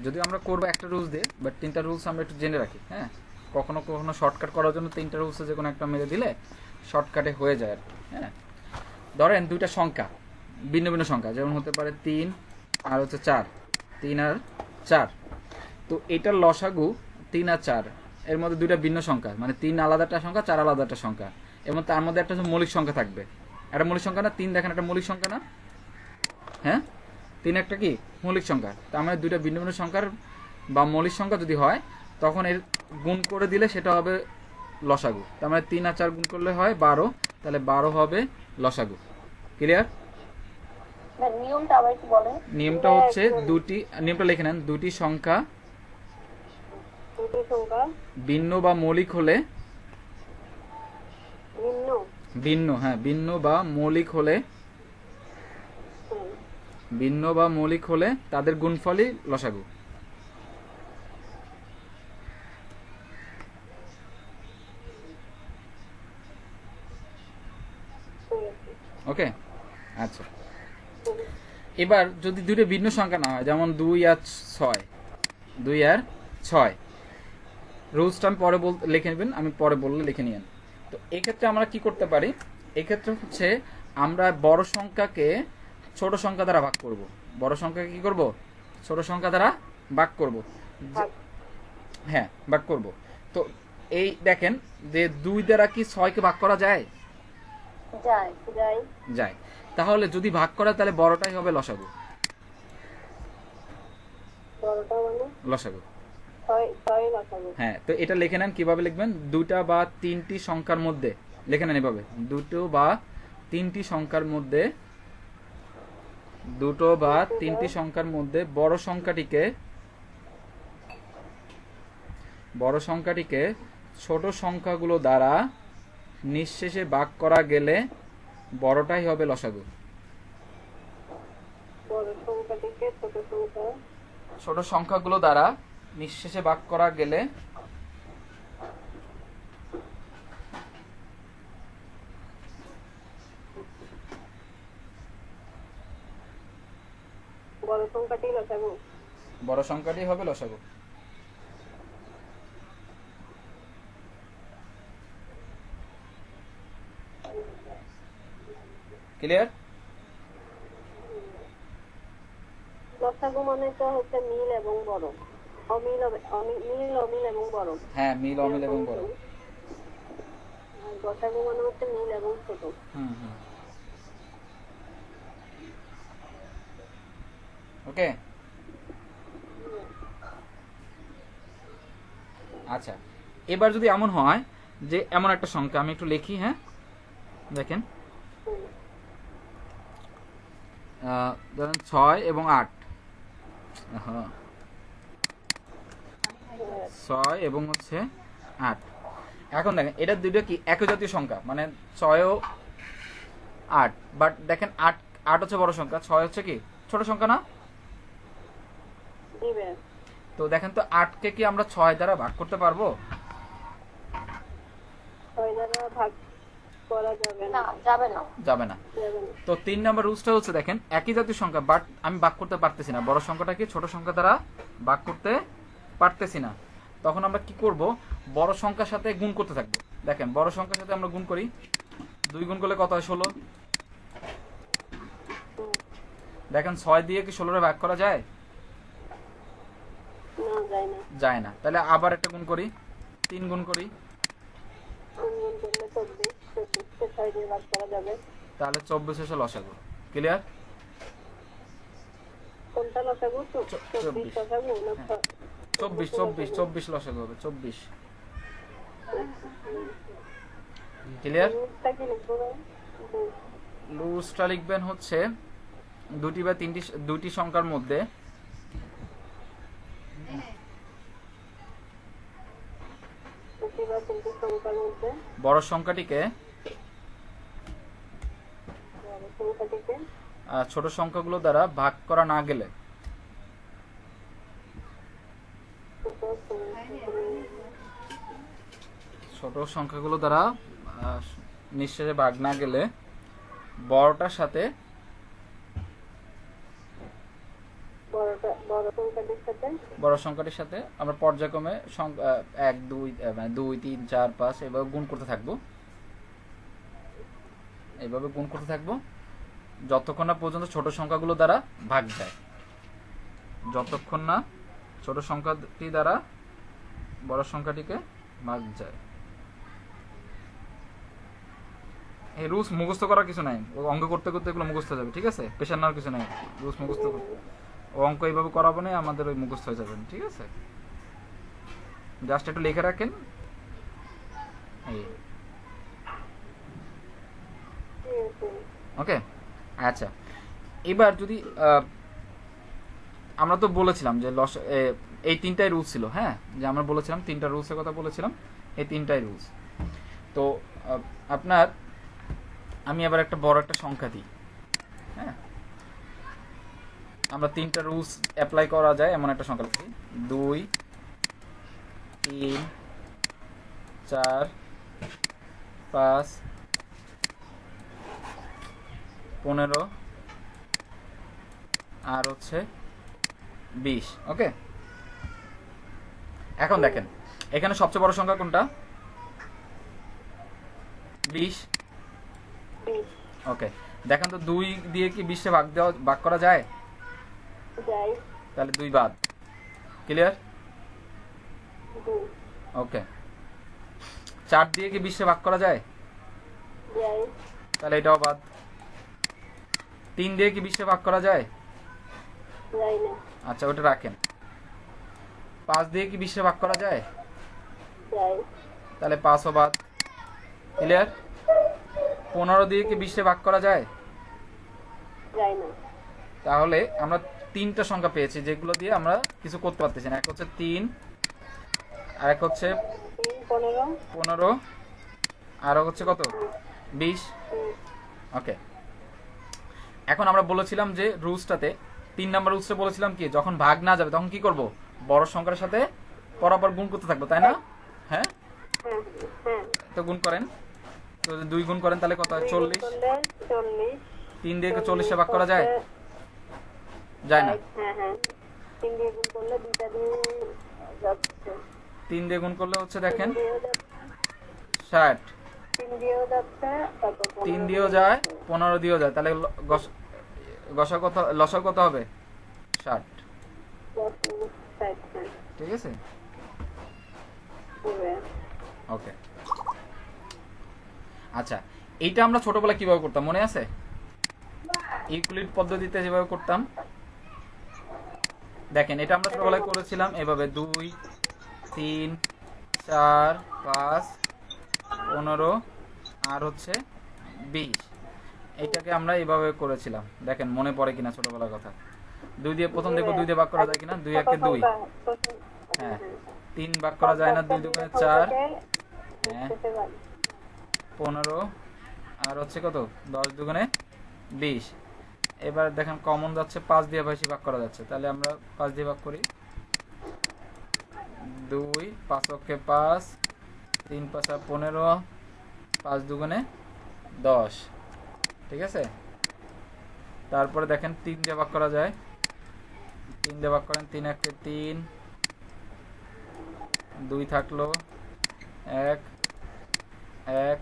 যদিও আমরা করবো একটা রুলস দিয়ে, বাট 3টা রুলস আমরা একটু জেনে রাখি। হ্যাঁ, কখনো কখনো শর্টকাট করার জন্য 3টা রুলসে যে কোনো একটা মেরে দিলে শর্টকাটে হয়ে যায় আর কি। হ্যাঁ, ধরেন 2টা সংখ্যা, ভিন্ন ভিন্ন সংখ্যা, যেমন হতে পারে 3 আর হচ্ছে 4, 3 আর 4। তো এটার লসাগু 3 আর 4, এর মধ্যে 2টা ভিন্ন সংখ্যা, মানে 3 আলাদাটা সংখ্যা, 4 আলাদাটা সংখ্যা, এবং তার মধ্যে একটা মৌলিক সংখ্যা থাকবে। একটা মৌলিক সংখ্যা না? 3 দেখেন একটা মৌলিক সংখ্যা না? হ্যাঁ, 3 একটা কি মৌলিক সংখ্যা। তার মানে 2টা ভিন্ন ভিন্ন সংখ্যার বা মৌলিক সংখ্যা যদি হয়, তখন এর গুণ করে দিলে সেটা হবে লসাগু। তার মানে 3 আর 4 গুণ করলে হয় 12, তাহলে 12 হবে লসাগু। ক্লিয়ার? ভাই নিয়মটা আবার একটু বলেন। নিয়মটা হচ্ছে নিয়মটা লিখে নেন, দুটি সংখ্যা ভিন্ন বা মৌলিক হলে, ভিন্ন বা মৌলিক হলে তাদের গুণফলই লসাগু। ওকে, আচ্ছা। এবার যদি 2টা ভিন্ন সংখ্যা না হয়, যেমন 2 আর 6, রুলসটা আমি পরে লিখে নেবেন, আমি পরে বললে লিখে নিয়েন। তো এক্ষেত্রে আমরা কি করতে পারি? এক্ষেত্রে হচ্ছে আমরা বড় সংখ্যাকে ছোট সংখ্যা দ্বারা ভাগ করব। বড় সংখ্যাকে কি করব? ছোট সংখ্যা দ্বারা ভাগ করব। হ্যাঁ, ভাগ করব। তো এই দেখেন যে 2 দ্বারা কি 6কে ভাগ করা যায়? যায়। তাহলে যদি ভাগ করা, তাহলে বড়টাই হবে লসাগু। লসাগু, হ্যাঁ। তো এটা লিখে নেন, কিভাবে লিখবেন? 2টা বা 3টি সংখ্যার মধ্যে লিখে নেন এভাবে, 2টো বা 3টি সংখ্যার মধ্যে বড় সংখ্যাটিকে ছোট সংখ্যাগুলো দ্বারা নিঃশেষে ভাগ করা গেলে বড়টাই হবে লসাগু। ছোট সংখ্যাগুলো দ্বারা নিঃশেষে ভাগ করা গেলে বড় সংখ্যাটি হবে লসাগু। ক্লিয়ার? লসাগু মানে তো হচ্ছে মিল এবং বড়, অমিল এবং বড়। হ্যাঁ, মিল, অমিল এবং বড়। আর গসাগু মানে হচ্ছে মিল এবং ছোট। ওকে, আচ্ছা। এবার যদি এমন হয় যে এমন একটা সংখ্যা, আমি একটু লিখি। হ্যাঁ, দেখেন ধরেন 6 এবং 8, 6 এবং হচ্ছে 8। এখন দেখেন এটা দুটো কি একই জাতীয় সংখ্যা, মানে 6 ও 8, বাট দেখেন 8 হচ্ছে বড় সংখ্যা, 6 হচ্ছে কি ছোট সংখ্যা না? তো দেখেন তো 8কে কি আমরা 6 দ্বারা ভাগ করতে পারবো? দ্বারা ভাগ করা যাবে না, যাবে না, যাবে না। যাবে না। তো 3 নম্বর রুলসটা হচ্ছে দেখেন একই জাতীয় সংখ্যা বাট আমি ভাগ করতে পারতেছি না, বড় সংখ্যাটাকে ছোট সংখ্যা দ্বারা ভাগ করতে পারতেছি না, তখন আমরা কি করব, বড় সংখ্যার সাথে গুণ করতে থাকবো। দেখেন বড় সংখ্যার সাথে আমরা গুণ করি, 2 গুণ করলে কত হয় 16। দেখেন 6 দিয়ে কি 16 ভাগ করা যায়? না, যায় না। যায় না। তাহলে আবার একটা গুণ করি, 3 গুণ করি, 3 গুণ করলে 24, 24 কে 6 দিয়ে ভাগ করা যাবে। তাহলে 24 এসে লসাগু। ক্লিয়ার? কোনটা লসাগু? 24 24 লসাগু না? 24 লসাগু হবে 24। ক্লিয়ার? রুলসটা কি লিখবো ভাই? লুজটা লিখবেন হচ্ছে দুটি বা দুটি সংখ্যার মধ্যে দুটি বা তিনটি সংখ্যার মধ্যে বড় সংখ্যাটিকে বড় সংখ্যাটিকে ছোট সংখ্যাগুলো দ্বারা ভাগ করা না গেলে, ছোট সংখ্যাগুলো দ্বারা নিঃশেষে ভাগ না গেলে বড়টার সাথে বড় সংখ্যাটির সাথে আমরা পর্যায়ক্রমে 1 2 মানে 2 3 4 5 এভাবে গুণ করতে থাকবো, এইভাবে গুণ করতে থাকবো যতক্ষণ না পর্যন্ত ছোট সংখ্যাগুলো দ্বারা ভাগ যায়, যতক্ষণ না ছোট সংখ্যাটি দ্বারা বড় সংখ্যাটিকে ভাগ যায়। এই রুলস মুখস্থ করার কিছু নাই, অঙ্ক করতে করতে এগুলো মুখস্থ হয়ে যাবে, ঠিক আছে? প্রেশার নেওয়ার কিছু নাই, রুলস মুখস্থ ও অঙ্ক এইভাবে করাবো না, আমাদের ওই মুখস্থ হয়ে যাবেন, ঠিক আছে? জাস্ট একটু লিখে রাখেন। এই ওকে, আচ্ছা এবার যদি আমরা তো বলেছিলাম যে এই তিনটাই রুলস ছিল, হ্যাঁ, যে আমরা বলেছিলাম তিনটা রুলসের কথা বলেছিলাম, এই তিনটাই রুলস। তো আপনার আমি আবার একটা বড় একটা সংখ্যা দিই, হ্যাঁ, আমরা তিনটা রুলস অ্যাপ্লাই করা যায় এমন একটা সংখ্যা লিখি, 2 3 4 5 15 আর হচ্ছে 20। ওকে, এখন দেখেন এখানে সবচেয়ে বড় সংখ্যা কোনটা? 20। ওকে, দেখেন তো 2 দিয়ে কি 20 এ ভাগ করা যায়? যায়। তাহলে 2 বাদ। ক্লিয়ার? ওকে, 4 দিয়ে কি 20 এ ভাগ করা যায়? যায়। তাহলে এটাও বাদ। 3 দিয়ে কি 20 এ ভাগ করা যায়? যায় না। আচ্ছা ওটা রাখেন। 5 দিয়ে কি 20 এ ভাগ করা যায়? যায়। তাহলে 5 ও বাদ। ক্লিয়ার? 15 দিয়ে কি 20 এ ভাগ করা যায়? যায় না। তাহলে আমরা তিনটা সংখ্যা পেয়েছি যেগুলো দিয়ে আমরা কিছু করতে পারতেছি না। এক হচ্ছে 3, আর এক হচ্ছে 15, আর হচ্ছে কত? 20। ওকে, এখন আমরা বলেছিলাম যে রুলসটাতে 3 নাম্বার রুলসটা বলেছিলাম কি, যখন ভাগ না যাবে তখন কি করব, বড় সংখ্যার সাথে পরপর গুণ করতে থাকবো, তাই না? হ্যাঁ, তো গুণ করেন, তো 2 গুণ করেন তাহলে কত হয়? 40। 3 দিয়ে 40 এ ভাগ করা যায়? যায় না। 3 দিয়ে গুণ করলে 2টা দিয়ে যাচ্ছে। 3 দিয়ে গুণ করলে হচ্ছে দেখেন 60, 3 দিয়েও যাচ্ছে, তারপর 3 দিয়েও যায়, 15 দিয়েও যায়, তাহলে লসা কত হবে? 60। ঠিক আছে, ওকে। আচ্ছা, এইটা আমরা ছোটবেলায় কিভাবে করতাম মনে আছে? ইউক্লিড পদ্ধতিতে যেভাবে করতাম, দেখেন এটা আমরা ছোটবেলায় করেছিলাম এভাবে, 2 3 4 5 15 আর হচ্ছে 20, এইটাকে আমরা এইভাবে করেছিলাম। দেখেন মনে পড়ে কিনা ছোটবেলার কথা? 2 দিয়ে প্রথম দেখবো 2 দিয়ে ভাগ করা যায় কিনা, 2 1 2। হ্যাঁ, 3 ভাগ করা যায় না, 2 2 4, হ্যাঁ 15 আর হচ্ছে কত? 10 2 20। এবার দেখেন কমন যাচ্ছে, 5 দিয়ে বেশি ভাগ করা যাচ্ছে, তাহলে আমরা 5 দিয়ে ভাগ করি, 2 5 অক্ষে 5, 3 5 15, 5 দুগুণে 10, ঠিক আছে। তারপরে দেখেন 3 দিয়ে ভাগ করা যায়, 3 দিয়ে ভাগ করেন, 3 একে 3, 2 থাকলো 1 1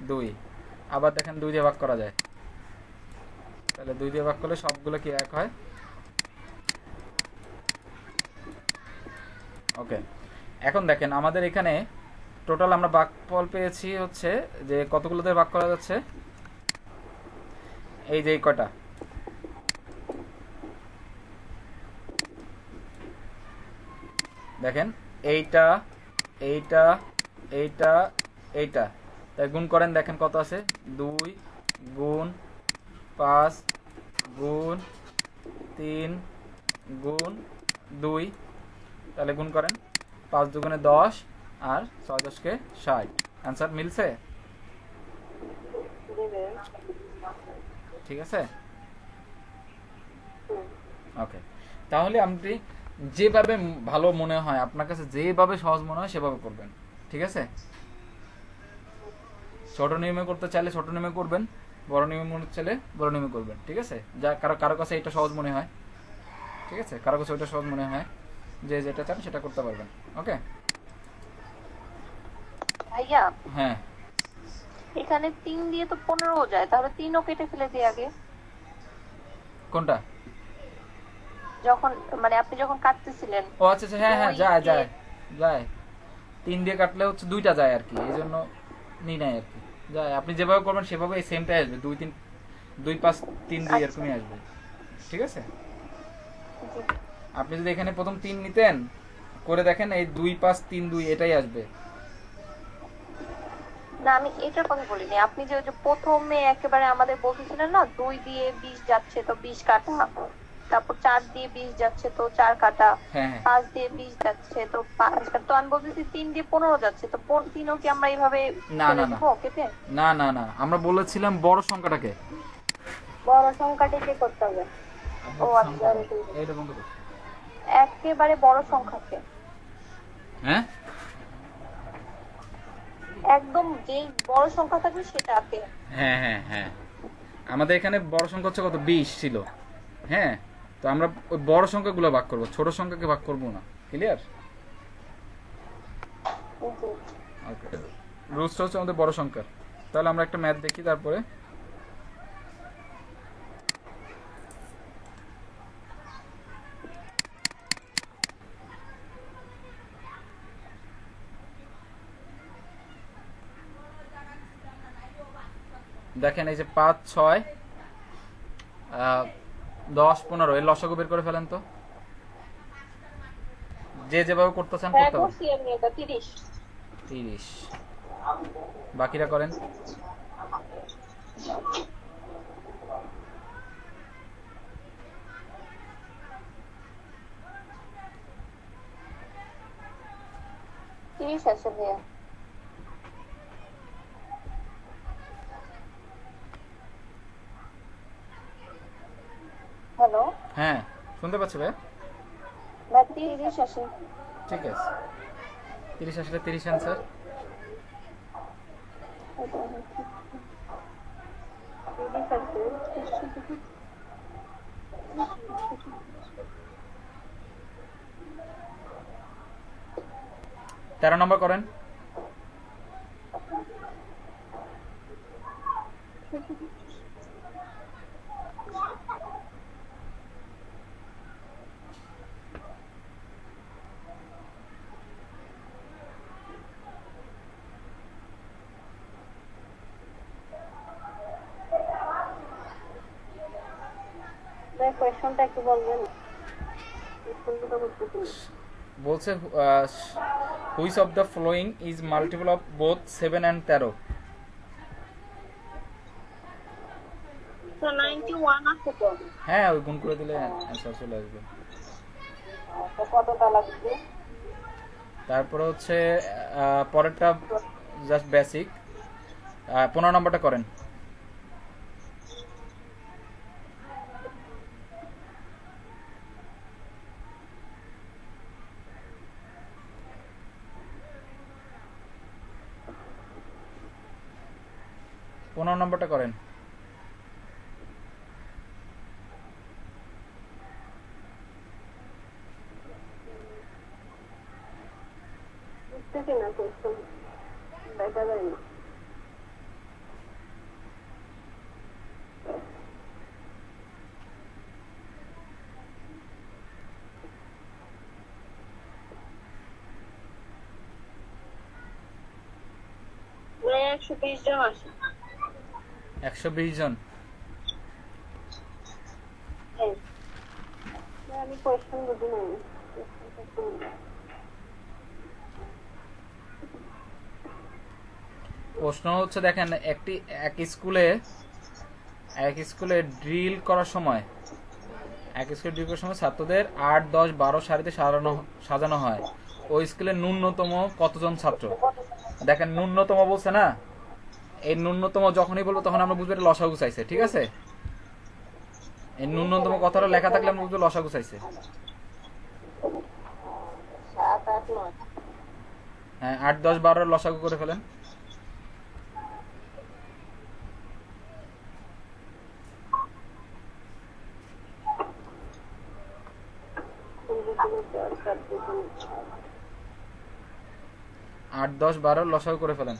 2, আবার দেখেন 2 দিয়ে ভাগ করা যায়, তাহলে 2 দিয়ে ভাগ করলে সবগুলো কি 1 হয়। ওকে, এখন দেখেন আমাদের এখানে টোটাল আমরা ভাগফল পেয়েছি হচ্ছে যে কতগুলোতে ভাগ করা যাচ্ছে, এই যে এই কয়টা, দেখেন এইটা এইটা এইটা এইটা, তাই গুণ করেন, দেখেন কত আছে, 2 গুণ 5 গুণ 3 গুণ 2, তাহলে গুণ করেন, 5 দুগুণে 10 আর 6 10 60, অ্যান্সার মিলছে, ঠিক আছে। ওকে, তাহলে আপনি যেভাবে ভালো মনে হয় আপনার কাছে, যেভাবে সহজ মনে হয় সেভাবে করবেন, ঠিক আছে। ছোট নিয়মে করতে চাইলে ছোট নিয়মে করবেন, বড় নিয়মে মনে চাইলে বড় নিয়মে করবেন, ঠিক আছে। যা কারো কাছে এটা সহজ মনে হয়, ঠিক আছে, কারো কাছে ওইটা সহজ মনে হয়, যে যেটা চান সেটা করতে পারবেন। ওকে ভাইয়া, হ্যাঁ, এখানে 3 দিয়ে তো 15 যায়, তাহলে 3ও কেটে ফেলে দিই আগে। কোনটা? যখন মানে আপনি যখন কাটতেছিলেন। ও আচ্ছা আচ্ছা, হ্যাঁ হ্যাঁ, যায় যায় যায়, 3 দিয়ে কাটলে হচ্ছে 2টা যায় আর কি, এই জন্য নি নাই আর কি, যায়। আপনি যেভাবে করবেন সেভাবে এই সেমটাই আসবে, 2 3 2 5 3 2 এরকমই আসবে, ঠিক আছে। আপনি যদি এখানে প্রথম 3 নিতেন, করে দেখেন এই 2 5 3 2 এটাই আসবে। না, আমি এটার কথা বলিনি। আপনি যে ওই যে প্রথমে একেবারে আমাদের বলতেছিলেন না, 2 দিয়ে 20 যাচ্ছে তো 20 কাটা, তারপর 4 দিয়ে 20 যাচ্ছে তো 4 কাটা, হ্যাঁ হ্যাঁ, 5 দিয়ে 20 যাচ্ছে তো 5 কাটা। তো আমি বলতেছি 3 দিয়ে 15 যাচ্ছে, তো 3ও কি আমরা এইভাবে না ফেলে না না দিব কেটে? না না না, আমরা বলেছিলাম বড় সংখ্যাটাকে, বড় সংখ্যাটিকে করতে হবে। ও আচ্ছা, এইটা বন্ধ করো। একেবারে বড় সংখ্যাকে, হ্যাঁ একদম যেই বড় সংখ্যা থাকবে সেটাকে। হ্যাঁ হ্যাঁ হ্যাঁ, আমাদের এখানে বড় সংখ্যা হচ্ছে কত, 20 ছিল, হ্যাঁ। তো আমরা ওই বড় সংখ্যাগুলো ভাগ করব, ছোট সংখ্যাকে ভাগ করব না, ক্লিয়ার। ওকে, রুটসটা হচ্ছে আমাদের বড় সংখ্যা। তাহলে আমরা একটা ম্যাথ দেখি, তারপরে দেখেন এই যে 5 6 10 15 এর লসাগু বের করে ফেলেন তো, যে যেভাবে করতে চান হ্যাঁ করতে পারেন। করছি আমি, এটা 30। 30, বাকিরা করেন। আছে ভাইয়া। হ্যালো, হ্যাঁ শুনতে পাচ্ছি ভাই, না 30 আছে। ঠিক আছে। 30 আসলে 30 অ্যান্সার। তেরো নম্বর করেন। কোয়েশ্চনটা একটু বলবেন? বলছে which of the following is multiple of both 7 and 13। তো 91 আছে তো। হ্যাঁ, ওই গুণ করে দিলে অ্যান্সার চলে আসবে। তো কতটা লাগবে? তারপরে হচ্ছে পরেরটা জাস্ট বেসিক, 15 নম্বরটা করেন। 15 নম্বরটা করেন। বুঝতেছি না কোশ্চেন, দেখা যায় না। মানে 120 জন আসে। 120 জন। হ্যাঁ, আমি কোশ্চেন বুঝি নাই। প্রশ্ন হচ্ছে দেখেন, এক স্কুলে ড্রিল করার সময় ছাত্রদের 8, 10, 12 সারিতে সাজানো হয়। ওই স্কুলে ন্যূনতম কতজন ছাত্র? দেখেন ন্যূনতম বলছে না, এই ন্যূনতম যখনই বলবো তখন আমরা বুঝবো এটা লসাগু চাইছে, ঠিক আছে? এই ন্যূনতম কথাটা লেখা থাকলে আমরা বুঝবো লসাগু চাইছে। 7, 8, 9। হ্যাঁ, 8, 10, 12 লসাগু করে ফেলেন। আট, 10, 12 লসাগু করে ফেলেন।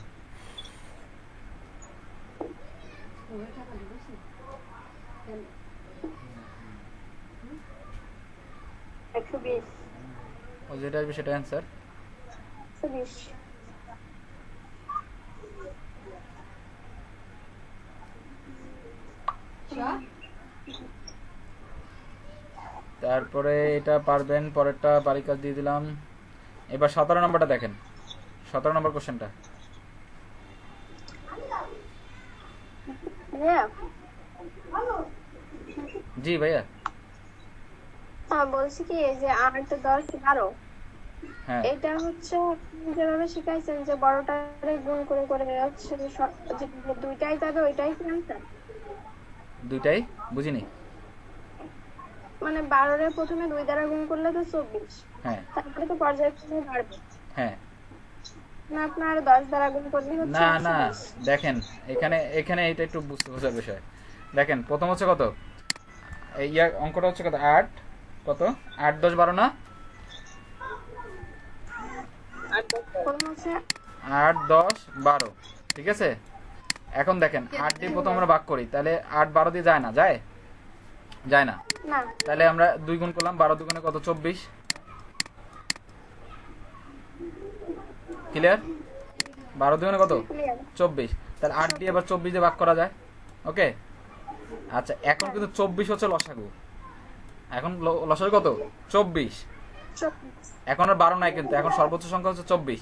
120। ও যেটা আসবে সেটা অ্যান্সার। 120। তারপরে এটা পারবেন, পরেরটা বাড়ি কাজ দিয়ে দিলাম। এবার 17 নম্বরটা দেখেন, 17 নম্বর কোশ্চেনটা। জি ভাইয়া। হ্যাঁ, বলছি কি এই যে 8, 10, 12, হ্যাঁ, এটা হচ্ছে যেভাবে শিখাইছেন যে বড়টারে গুণ করে করে হচ্ছে যে দুইটাই যাবে, ওইটাই কি আনসার? দুইটাই বুঝিনি। মানে 12 প্রথমে 2 দ্বারা গুণ করলে তো 24, হ্যাঁ তারপরে তো পর্যায়ক্রমে বাড়বে হ্যাঁ। না, আপনার 10 দ্বারা গুণ করলে হচ্ছে না না, 120। দেখেন এখানে এটা একটু বোঝার বিষয়। দেখেন প্রথম হচ্ছে কত, এই অঙ্কটা হচ্ছে কত, 8, কত 8, 10, 12 না? প্রথম হচ্ছে 8, 10, 12, ঠিক আছে? এখন দেখেন 8 দিয়ে প্রথম আমরা ভাগ করি, তাহলে 8, 12 দিয়ে যায় না, যায় না। না, তাহলে আমরা 2 গুণ করলাম, 12 দুগুণে কত, 24। ক্লিয়ার? 12 দুগুণে কত, ক্লিয়ার। 24। তাহলে 8 দিয়ে আবার 24 দিয়ে ভাগ করা যায়। ওকে, আচ্ছা এখন কিন্তু 24 হচ্ছে লসাগু। এখন লসাগু কত, 24। এখন আর 12 নাই, কিন্তু এখন সর্বোচ্চ সংখ্যা হচ্ছে 24।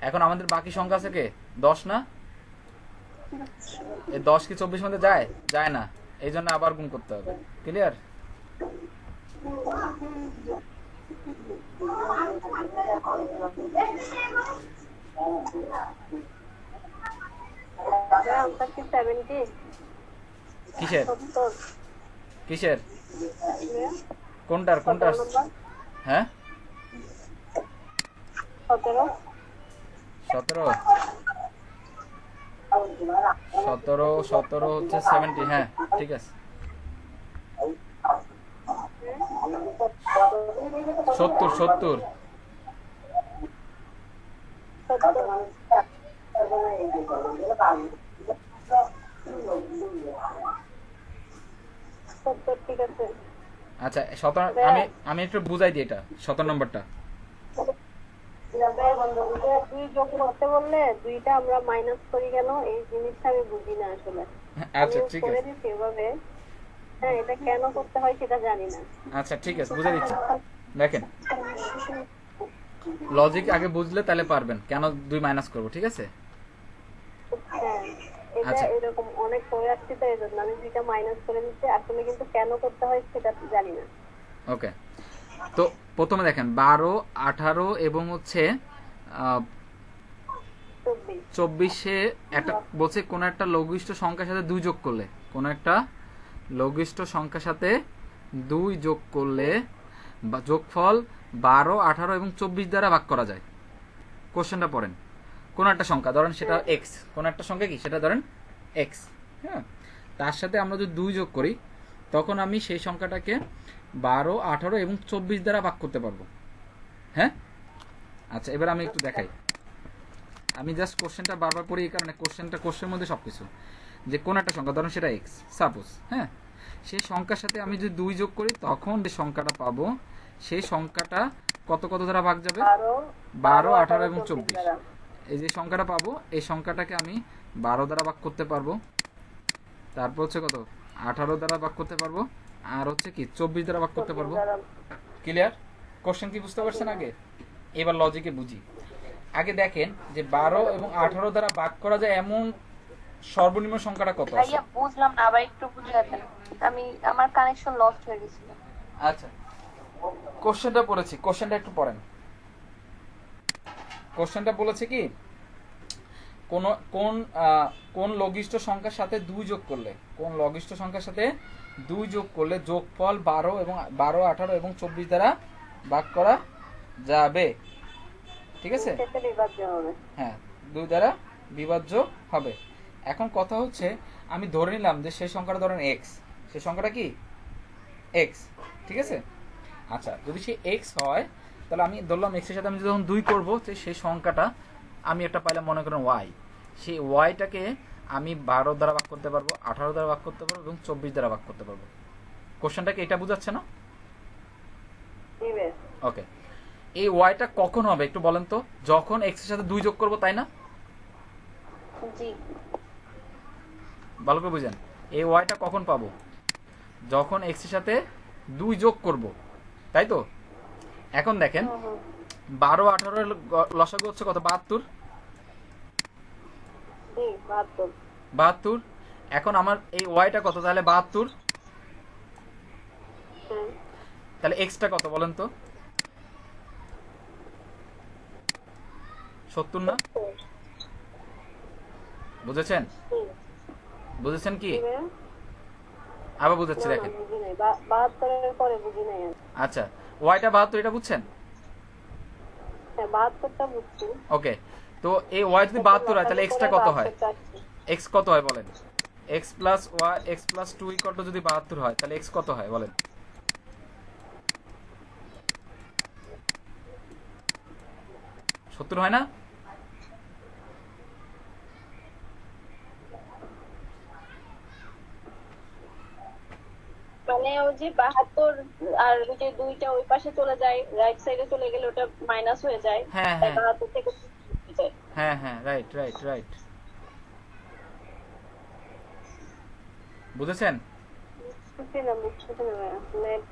এখন আমাদের বাকি সংখ্যা আছে কে, 10 না? এই 10 কি 24 মধ্যে যায়? যায় না, এই জন্য আবার গুণ করতে হবে। ক্লিয়ার? আনসার কি 70? কিসের 70? কিসের কোনটার? 17 হ্যাঁ, 17। 17 হচ্ছে 70। হ্যাঁ ঠিক আছে, 70। ঠিক আছে। আচ্ছা 17 আমি একটু বুঝাই দিই, এটা 17 নম্বরটা। 2 যোগ করতে বললে 2টা আমরা মাইনাস করি কেন, এই জিনিসটা আমি বুঝি না আসলে। আচ্ছা আমি ঠিক করে আছে, দিচ্ছি এভাবে, হ্যাঁ এটা কেন করতে হয় সেটা জানি না। আচ্ছা ঠিক আছে, বুঝাই দিচ্ছি। দেখেন লজিক আগে বুঝলে তাহলে পারবেন কেন 2 মাইনাস করব, ঠিক আছে? হ্যাঁ, এটা আচ্ছা। এরকম অনেক হয়ে আসছে, তো এই জন্য আমি 2টা মাইনাস করে নিচ্ছি, আসলে কিন্তু কেন করতে হয় সেটা জানি না। ওকে, তো প্রথমে দেখেন 12, 18 এবং হচ্ছে 24-এ একটা বলছে কোন একটা লঘিষ্ঠ সংখ্যার সাথে 2 যোগ করলে, কোন একটা লঘিষ্ঠ সংখ্যার সাথে 2 যোগ করলে বা যোগফল 12, 18 এবং 24 দ্বারা ভাগ করা যায়। কোশ্চেনটা পড়েন, কোন একটা সংখ্যা ধরেন সেটা x, কোন একটা সংখ্যা কি সেটা ধরেন এক্স। হ্যাঁ, তার সাথে আমরা যদি 2 যোগ করি তখন আমি সেই সংখ্যাটাকে 12, 18 এবং 24 দ্বারা ভাগ করতে পারবো। হ্যাঁ, আচ্ছা এবার আমি একটু দেখাই। আমি জাস্ট কোশ্চেনটা বারবার পড়ি এই কারণে কোশ্চেনের মধ্যে সব কিছু, যে কোন একটা সংখ্যা ধরুন সেটা এক্স সাপোজ, হ্যাঁ, সেই সংখ্যার সাথে আমি যদি 2 যোগ করি তখন যে সংখ্যাটা পাবো সেই সংখ্যাটা কত কত দ্বারা ভাগ যাবে? 12, 18 এবং 24। এই যে সংখ্যাটা পাবো এই সংখ্যাটাকে আমি 12 দ্বারা ভাগ করতে পারবো, তারপর হচ্ছে কত 18 দ্বারা ভাগ করতে পারবো, আর হচ্ছে কি 24 দ্বারা ভাগ করতে পারবো। ক্লিয়ার? কোশ্চেন কি বুঝতে পারছেন আগে? এবার লজিকে বুঝি। আগে দেখেন যে 12 এবং 18 দ্বারা ভাগ করা যায় এমন সর্বনিম্ন সংখ্যাটা কত আছে? ভাইয়া বুঝলাম না, আবার একটু বুঝাবেন। আমার কানেকশন লস্ট হয়ে গেছিল। আচ্ছা কোশ্চেনটা পড়েছি, কোশ্চেনটা একটু পড়েন। কোশ্চেনটা বলেছে কি কোন কোন কোন লঘিষ্ঠ সংখ্যার সাথে 2 যোগ করলে, কোন লঘিষ্ঠ সংখ্যার সাথে 2 যোগ করলে যোগফল 12 এবং 12, 18 এবং 24 দ্বারা ভাগ করা যাবে। ঠিক আছে, সেটা বিভাজ্য হবে। হ্যাঁ 2 দ্বারা বিভাজ্য হবে। এখন কথা হচ্ছে আমি ধরে নিলাম যে সেই সংখ্যাটা ধরেন এক্স, সেই সংখ্যাটা কি এক্স, ঠিক আছে। আচ্ছা যদি সে এক্স হয় তাহলে আমি ধরলাম এক্স এর সাথে আমি যখন 2 করব সেই সংখ্যাটা আমি একটা পাইলাম মনে করেন ওয়াই, সেই ওয়াইটাকে আমি 12 দ্বারা ভাগ করতে পারবো, 18 দ্বারা ভাগ করতে পারবো এবং 24 দ্বারা ভাগ করতে পারবো। কোশ্চেনটাকে এটা বোঝাচ্ছে না? ওকে, এই ওয়াইটা কখন হবে একটু বলেন তো? যখন এক্স এর সাথে 2 যোগ করব, তাই না? জি, ভালো করে বুঝেন, এই ওয়াইটা কখন পাবো? যখন এক্স এর সাথে 2 যোগ করব, তাই তো? এখন দেখেন 12, 18 এর লসাগু হচ্ছে কত? 72। জি 72। 72। এখন আমার এই ওয়াইটা কত তাহলে? 72। তাহলে এক্সটা কত বলেন তো? 70 না? বুঝেছেন? বুঝেছেন কি? আবার বুঝাচ্ছি দেখেন। 72 এর পরে বুঝি নাই। আচ্ছা ওয়াইটা 72 এটা বুঝছেন? হ্যাঁ 72টা বুঝছি। ওকে, তো এই ওয়াই যদি 72 হয় তাহলে এক্সটা কত হয়? এক্স কত হয় বলেন? X plus y, x plus 2 equal to যদি 72 হয় তাহলে এক্স কত হয় বলেন? 70 হয় না? মানে ওই যে 72 আর ওই যে 2টা ওই পাশে চলে যায়, রাইট সাইডে চলে গেলে ওটা মাইনাস হয়ে যায়। হ্যাঁ তাই হ্যাঁ 72 থেকে 2 হয়ে যায়। হ্যাঁ হ্যাঁ, রাইট রাইট রাইট। বুঝেছেন? বুঝছি না ভাইয়া। নেট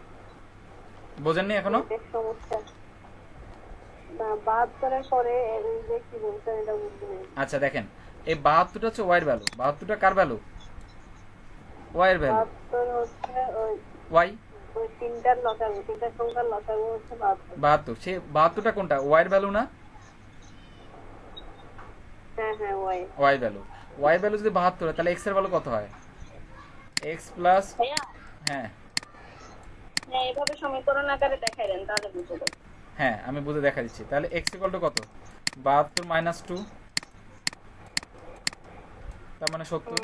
বোঝেননি এখনো? নেটের সমস্যা। না 72 এর পরে এই যে কি বলছেন এটা বুঝছি না। আচ্ছা দেখেন এই 72টা হচ্ছে ওয়াই এর ভ্যালু। 72টা কার ভ্যালু? ওয়াই এর ভ্যালু। 72 হচ্ছে ওয়াই ওই তিনটার লসাগু, তিনটা সংখ্যার লসাগু হচ্ছে 72। 72, সেই 72টা কোনটা? ওয়াই এর ভ্যালু না? হ্যাঁ হ্যাঁ y. Y value. Y value যদি 72 হয় তাহলে এক্স এর ভ্যালু কত হয়? এক্স প্লাস, ভাইয়া হ্যাঁ হ্যাঁ এভাবে সমীকরণ আকারে দেখাই দেন তাহলে বুঝে যাবে। হ্যাঁ আমি বুঝে দেখা দিচ্ছি। তাহলে এক্স ইকুয়াল টু কত? 72 মাইনাস 2, তার মানে 70।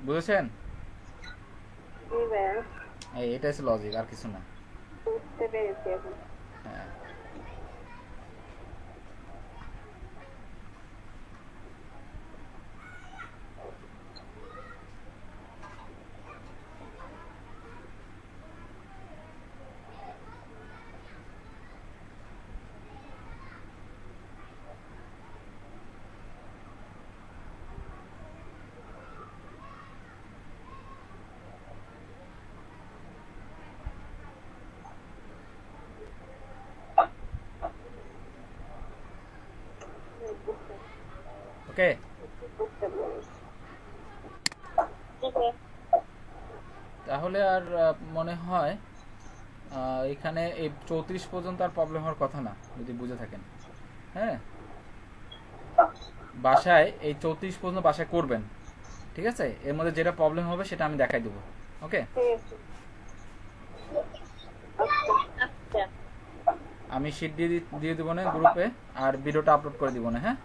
বুঝেছেন? জি ভাইয়া এটা হচ্ছে লজিক, আর কিছু না। বুঝতে পেরেছি এখন। হ্যাঁ ওকে। বুঝতে পেরেছি। জি ভাইয়া। তাহলে আর মনে হয় এখানে এই 34 পর্যন্ত আর প্রবলেম হওয়ার কথা না যদি বুঝে থাকেন। হ্যাঁ বাসায় এই 34 পর্যন্ত বাসায় করবেন, ঠিক আছে? এর মধ্যে যেটা প্রবলেম হবে সেটা আমি দেখাই দেবো। ওকে, ঠিক আছে। আচ্ছা। আমি শীট দিয়ে দেবো না গ্রুপে, আর ভিডিওটা আপলোড করে দিব না। হ্যাঁ,